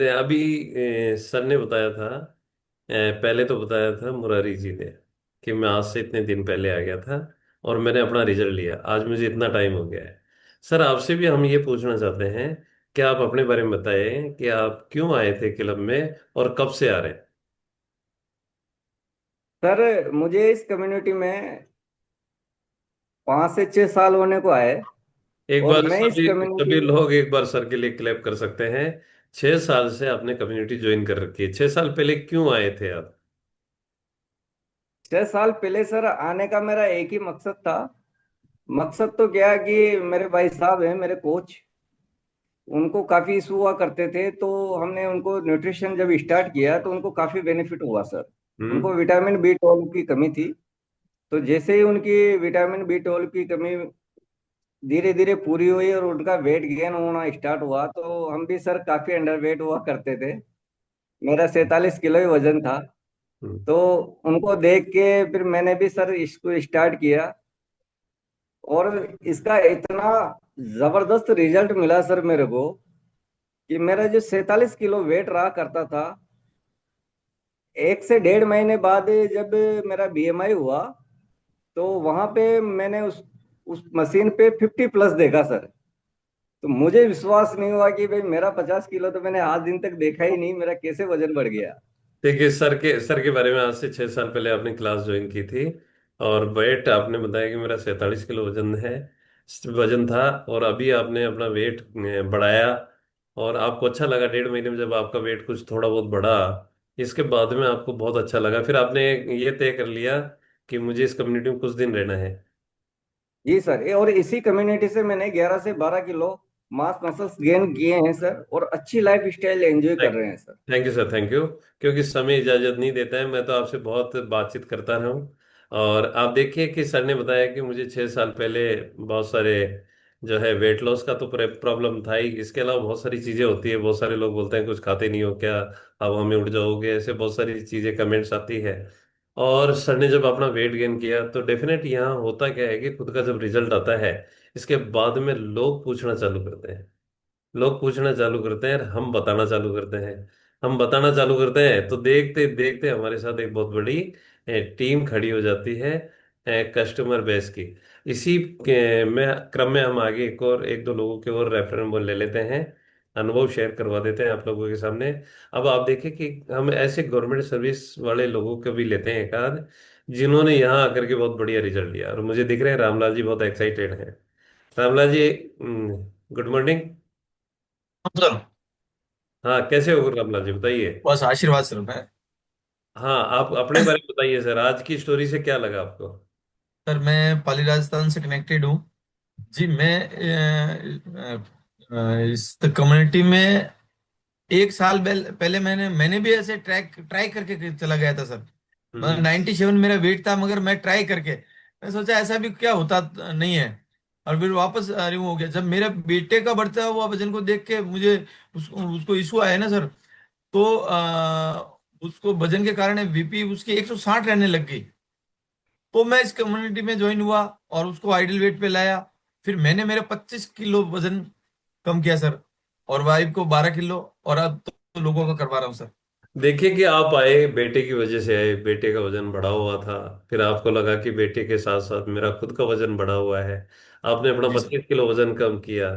अभी सर ने बताया था, पहले तो बताया था मुरारी जी ने कि मैं आज से इतने दिन पहले आ गया था और मैंने अपना रिजल्ट लिया, आज मुझे इतना टाइम हो गया है। सर आपसे भी हम ये पूछना चाहते हैं कि आप अपने बारे में बताएं कि आप क्यों आए थे क्लब में और कब से आ रहे हैं? सर मुझे इस कम्युनिटी में 5 से 6 साल होने को आए। एक और बार मैं इस सभी कम्युनिटी सभी लोग एक बार सर के लिए क्लैप कर सकते हैं। 6 साल से आपने कम्युनिटी ज्वाइन कर रखी है, 6 साल पहले क्यों आए थे आप? 6 साल पहले सर आने का मेरा एक ही मकसद था। मकसद तो क्या कि मेरे भाई साहब हैं मेरे कोच, उनको काफी इशू हुआ करते थे, तो हमने उनको न्यूट्रिशन जब स्टार्ट किया तो उनको काफी बेनिफिट हुआ सर। हम्म। उनको विटामिन बी 12 की कमी थी, तो जैसे ही उनकी विटामिन बी 12 की कमी धीरे धीरे पूरी हुई और उनका वेट गेन होना स्टार्ट हुआ, तो हम भी सर काफी अंडर वेट हुआ करते थे। मेरा 47 किलो ही वजन था। हम्म। तो उनको देख के फिर मैंने भी सर इसको स्टार्ट किया, और इसका इतना जबरदस्त रिजल्ट मिला सर मेरे को कि मेरा जो 47 किलो वेट रहा करता था, 1 से 1.5 महीने बाद जब मेरा बीएमआई हुआ, तो वहां पे मैंने उस मशीन पे 50 प्लस देखा सर। तो मुझे विश्वास नहीं हुआ कि भाई मेरा 50 किलो तो मैंने आज दिन तक देखा ही नहीं, मेरा कैसे वजन बढ़ गया। देखिए, सर के बारे में आज से 6 साल पहले आपने क्लास ज्वाइन की थी, और वेट आपने बताया कि मेरा 47 किलो वजन था, और अभी आपने अपना वेट बढ़ाया, और आपको अच्छा लगा 1.5 महीने में जब आपका वेट कुछ थोड़ा बहुत बढ़ा। इसके बाद में आपको बहुत अच्छा लगा, फिर आपने ये तय कर लिया कि मुझे इस कम्युनिटी में कुछ दिन रहना है। जी सर, और इसी कम्युनिटी से मैंने 11 से 12 किलो मास मसल्स गेन किए हैं सर, और अच्छी लाइफ स्टाइल एंजॉय कर थैंक रहे हैं sir. Thank you sir, thank you. क्योंकि समय इजाजत नहीं देता है, मैं तो आपसे बहुत बातचीत करता रहा हूँ। और आप देखिए कि सर ने बताया कि मुझे 6 साल पहले बहुत सारे जो है वेट लॉस का तो प्रॉब्लम था ही, इसके अलावा बहुत सारी चीजें होती है, बहुत सारे लोग बोलते हैं कुछ खाते नहीं हो क्या, हवा में उड़ जाओगे, ऐसे बहुत सारी चीजें कमेंट्स आती है। और सर ने जब अपना वेट गेन किया तो डेफिनेट यहाँ होता क्या है कि खुद का जब रिजल्ट आता है, इसके बाद में लोग पूछना चालू करते हैं, लोग पूछना चालू करते हैं, और हम बताना चालू करते हैं। हम बताना चालू करते हैं तो देखते देखते हमारे साथ एक बहुत बड़ी टीम खड़ी हो जाती है, कस्टमर बेस की। इसी में क्रम में हम आगे एक और एक दो लोगों के और रेफरेंस ले लेते हैं, अनुभव शेयर करवा देते हैं आप लोगों के सामने। अब आप देखें कि हम ऐसे गवर्नमेंट सर्विस वाले लोगों को भी लेते हैं एक आध, जिन्होंने यहाँ आकर के बहुत बढ़िया रिजल्ट लिया, और मुझे दिख रहे हैं रामलाल जी बहुत एक्साइटेड हैं। Ramlal ji, good morning. Sir, हाँ, कैसे हो रामलाल जी, बताइए। बस आशीर्वाद सर। मैं हाँ, आप अपने बारे में बताइए सर, आज की स्टोरी से क्या लगा आपको? सर मैं पाली राजस्थान से कनेक्टेड हूँ। जी मैं इस कम्युनिटी में 1 साल पहले मैंने भी ऐसे ट्रैक ट्राई करके चला गया था सर। मतलब हम्म। 97 मेरा वेट था, मगर मैं ट्राई करके मैं सोचा ऐसा भी क्या होता नहीं है। और फिर वापस रिमूव हो गया। जब मेरे बेटे का बढ़ता हुआ वजन को देख के मुझे उसको इशू आया ना सर, तो उसको वजन के कारण वीपी उसकी 160 रहने लग गई। तो मैं इस कम्युनिटी में ज्वाइन हुआ और उसको आइडल वेट पे लाया। फिर मैंने मेरा 25 किलो वजन कम किया सर, और वाइफ को 12 किलो, और अब तो लोगों का करवा रहा हूँ सर। देखिए कि आप आए बेटे की वजह से आए, बेटे का वजन बढ़ा हुआ था, फिर आपको लगा कि बेटे के साथ साथ मेरा खुद का वजन बढ़ा हुआ है, आपने अपना जी सर। 25 किलो वजन कम किया।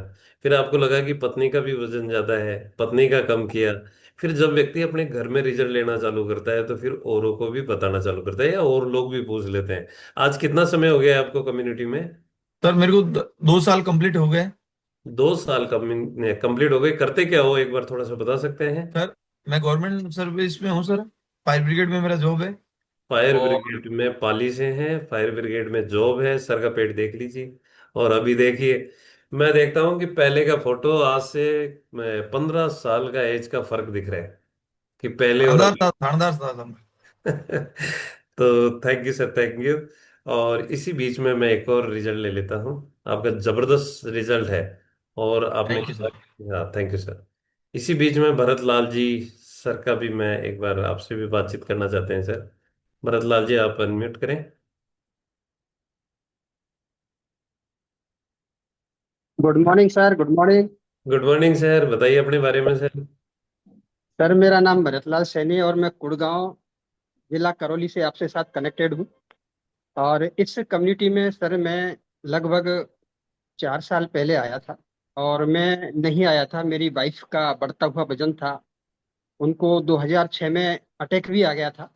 फिर आपको लगा कि पत्नी का भी वजन ज्यादा है, पत्नी का कम किया। फिर जब व्यक्ति अपने घर में रिजल्ट लेना चालू करता है तो फिर औरों को भी बताना चालू करता है, या और लोग भी पूछ लेते हैं। आज कितना समय हो गया है आपको कम्युनिटी में? सर मेरे को 2 साल कंप्लीट हो गए। 2 साल कंप्लीट हो गए, करते क्या हो एक बार थोड़ा सा बता सकते हैं? सर मैं गवर्नमेंट सर्विस में हूँ सर। फायर ब्रिगेड में मेरा जॉब है। फायर और ब्रिगेड में पाली से हैं, फायर ब्रिगेड में जॉब है, सर का पेट देख लीजिए। और अभी देखिए, मैं देखता हूँ कि पहले का फोटो आज से 15 साल का एज का फर्क दिख रहा है, कि पहले और अभी। थानेदार था सर। तो thank you sir, thank you. और इसी बीच में मैं एक और रिजल्ट ले लेता हूँ, आपका जबरदस्त रिजल्ट है। और आपने थैंक यू कहा, सर। हाँ थैंक यू सर। इसी बीच में भरत लाल जी सर का भी मैं एक बार आपसे भी बातचीत करना चाहते हैं सर। भरत लाल जी, आप अनम्यूट करें। Good morning sir, good morning. Good morning sir, बताइए अपने बारे में सर। सर मेरा नाम भरतलाल सैनी है और मैं कुड़गांव जिला करौली से आपसे साथ कनेक्टेड हूँ। और इस कम्युनिटी में सर मैं लगभग 4 साल पहले आया था। और मैं नहीं आया था, मेरी वाइफ का बढ़ता हुआ वजन था। उनको 2006 में अटैक भी आ गया था।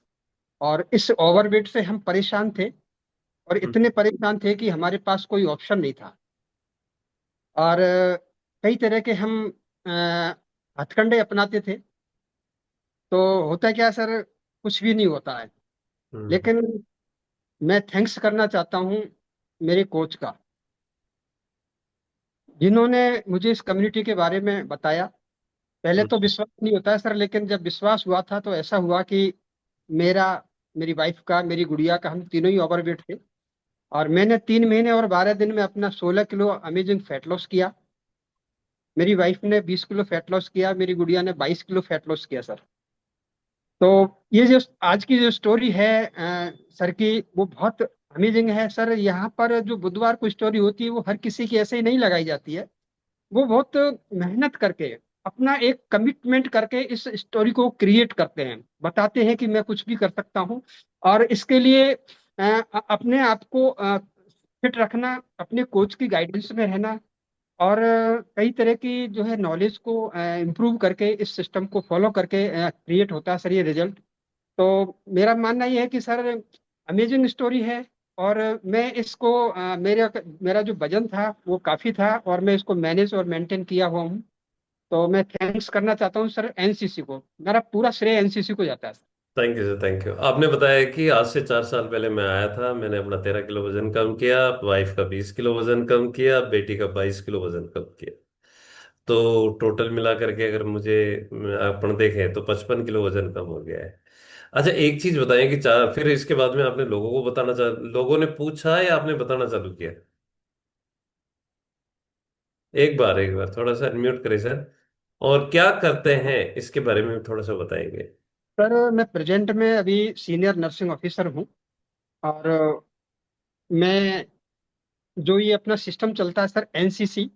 और इस ओवरवेट से हम परेशान थे, और हम्म। इतने परेशान थे कि हमारे पास कोई ऑप्शन नहीं था। और कई तरह के हम अ, हथकंडे अपनाते थे। तो होता क्या सर, कुछ भी नहीं होता है। हम्म। लेकिन मैं थैंक्स करना चाहता हूँ मेरे कोच का, जिन्होंने मुझे इस कम्युनिटी के बारे में बताया। पहले हम्म। तो विश्वास नहीं होता है सर, लेकिन जब विश्वास हुआ था तो ऐसा हुआ कि मेरा, मेरी वाइफ का, मेरी गुड़िया का, हम तीनों ही ओवरवेट थे। और मैंने 3 महीने और 12 दिन में अपना 16 किलो अमेजिंग फैट लॉस किया। मेरी वाइफ ने 20 किलो फैट लॉस किया, मेरी गुड़िया ने 22 किलो फैट लॉस किया सर। तो ये जो आज की जो स्टोरी है सर की, वो बहुत अमेजिंग है सर। यहाँ पर जो बुधवार को स्टोरी होती है वो हर किसी की ऐसे ही नहीं लगाई जाती है। वो बहुत मेहनत करके, अपना एक कमिटमेंट करके इस स्टोरी को क्रिएट करते हैं, बताते हैं कि मैं कुछ भी कर सकता हूँ। और इसके लिए अपने आप को फिट रखना, अपने कोच की गाइडेंस में रहना, और कई तरह की जो है नॉलेज को इम्प्रूव करके इस सिस्टम को फॉलो करके क्रिएट होता है सर ये रिजल्ट। तो मेरा मानना ये है कि सर अमेजिंग स्टोरी है। और मैं इसको मेरा जो वजन था वो काफी था, और मैं इसको मैनेज और मेंटेन किया हुआ हूँ। तो मैं थैंक्स करना चाहता हूँ सर एनसीसी को, मेरा पूरा श्रेय एनसीसी को जाता है। Thank you sir, thank you. आपने बताया कि आज से 4 साल पहले मैं आया था, मैंने अपना 13 किलो वजन कम किया, वाइफ का 20 किलो वजन कम किया, बेटी का 22 किलो वजन कम किया। तो टोटल मिला करके अगर मुझे अपन देखें तो 55 किलो वजन कम हो गया है। अच्छा, एक चीज बताएं कि फिर इसके बाद में आपने लोगों को लोगों ने पूछा या आपने बताना चालू किया? एक बार थोड़ा सा अनम्यूट करें सर। और क्या करते हैं इसके बारे में थोड़ा सा बताएंगे? सर मैं प्रेजेंट में अभी सीनियर नर्सिंग ऑफिसर हूँ। और मैं, जो ये अपना सिस्टम चलता है सर एनसीसी,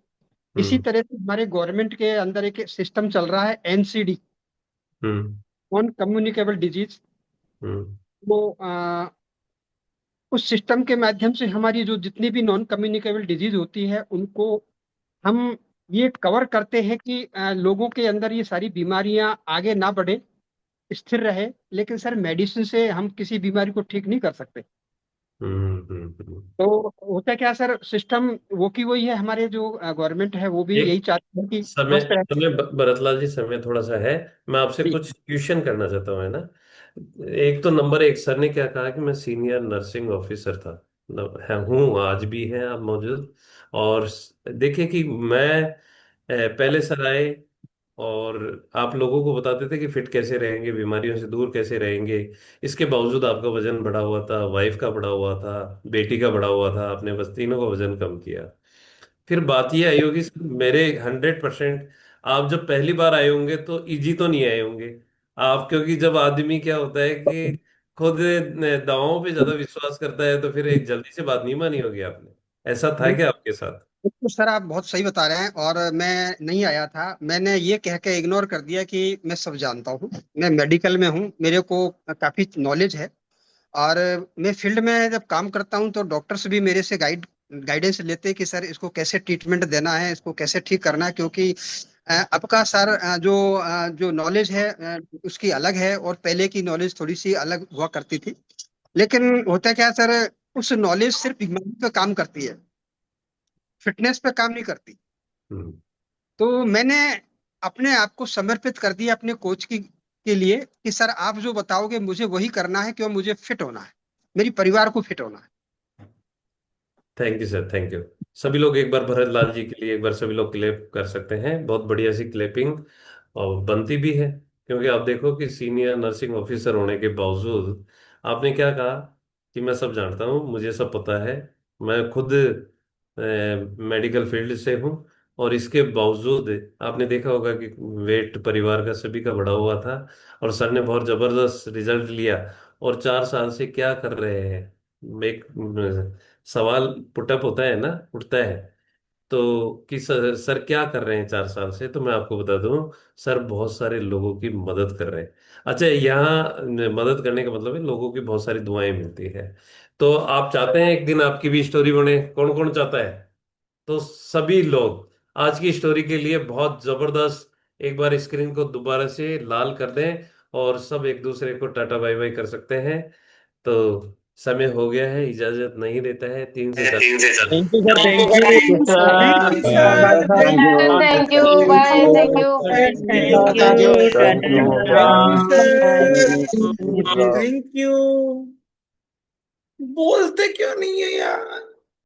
इसी हम्म। तरह से हमारे गवर्नमेंट के अंदर एक सिस्टम चल रहा है NCD, hmm. Non communicable disease. Hmm. वो उस सिस्टम के माध्यम से हमारी जो जितनी भी नॉन कम्युनिकेबल डिजीज होती है उनको हम ये कवर करते हैं कि लोगों के अंदर ये सारी बीमारियां आगे ना बढ़े, स्थिर रहे। लेकिन सर मेडिसिन से हम किसी बीमारी को ठीक नहीं कर सकते। हम्म। हम्म। तो होता क्या सर, सिस्टम वो की वही है, हमारे जो गवर्नमेंट है वो भी एक यही चाहती है कि समय स्वस्थ रहे। समय भरतलाल जी, समय थोड़ा सा है। मैं आपसे जी। कुछ क्वेश्चन करना चाहता हूँ, है ना? एक तो नंबर एक, सर ने क्या कहा कि मैं सीनियर नर्सिंग ऑफिसर था, हूँ, आज भी हैं आप मौजूद। और देखिए कि मैं पहले सर आए और आप लोगों को बताते थे कि फिट कैसे रहेंगे, बीमारियों से दूर कैसे रहेंगे। इसके बावजूद आपका वजन बढ़ा हुआ था, वाइफ का बढ़ा हुआ था, बेटी का बढ़ा हुआ था, आपने बस तीनों का वजन कम किया। फिर बात ये आई होगी मेरे 100%, आप जब पहली बार आए होंगे तो इजी तो नहीं आए होंगे आप, क्योंकि जब आदमी क्या होता है कि खुद दवाओं पे ज्यादा विश्वास करता है तो फिर एक जल्दी से बात नहीं मानी होगी आपने। ऐसा था क्या आपके साथ? बिल्कुल सर, आप बहुत सही बता रहे हैं। और मैं नहीं आया था, मैंने ये कह के इग्नोर कर दिया कि मैं सब जानता हूँ। मैं मेडिकल में हूँ, मेरे को काफी नॉलेज है। और मैं फील्ड में जब काम करता हूँ तो डॉक्टर्स भी मेरे से गाइडेंस लेते हैं कि सर इसको कैसे ट्रीटमेंट देना है, इसको कैसे ठीक करना है। क्योंकि आपका सर जो नॉलेज है उसकी अलग है, और पहले की नॉलेज थोड़ी सी अलग हुआ करती थी। लेकिन होता क्या है सर, उस नॉलेज सिर्फ बीमारी पे काम करती है, फिटनेस पे काम नहीं करती। हम्म। तो मैंने अपने आप को समर्पित कर दिया अपने कोच की के लिए कि सर आप जो बताओगे मुझे वही करना है, क्यों मुझे फिट होना है, मेरी परिवार को फिट होना है। Thank you sir, thank you. सभी लोग एक बार भरत लाल जी के लिए एक बार सभी लोग क्लेप कर सकते हैं, बहुत बढ़िया सी क्लेपिंग और बनती भी है। क्योंकि आप देखो कि सीनियर नर्सिंग ऑफिसर होने के बावजूद आपने क्या कहा कि मैं सब जानता हूँ, मुझे सब पता है, मैं खुद मेडिकल फील्ड से हूँ। और इसके बावजूद आपने देखा होगा कि वेट परिवार का सभी का बढ़ा हुआ था, और सर ने बहुत जबरदस्त रिजल्ट लिया। और 4 साल से क्या कर रहे हैं? एक सवाल पुटअप होता है ना, उठता है, तो कि सर क्या कर रहे हैं 4 साल से? तो मैं आपको बता दूं, सर बहुत सारे लोगों की मदद कर रहे हैं। अच्छा, यहाँ मदद करने का मतलब है लोगों की बहुत सारी दुआएं मिलती है। तो आप चाहते हैं एक दिन आपकी भी स्टोरी बने? कौन कौन चाहता है? तो सभी लोग आज की स्टोरी के लिए बहुत जबरदस्त एक बार स्क्रीन को दोबारा से लाल कर दें, और सब एक दूसरे को टाटा बाय बाय कर सकते हैं। तो समय हो गया है, इजाजत नहीं देता है। 3 से 7। Thank you sir, thank you Thank you, sir. sir. Thank you. Thank you. Bye. Thank you. Thank you. Thank you. Thank you, sir. Thank you. बोलते क्यों नहीं है यार?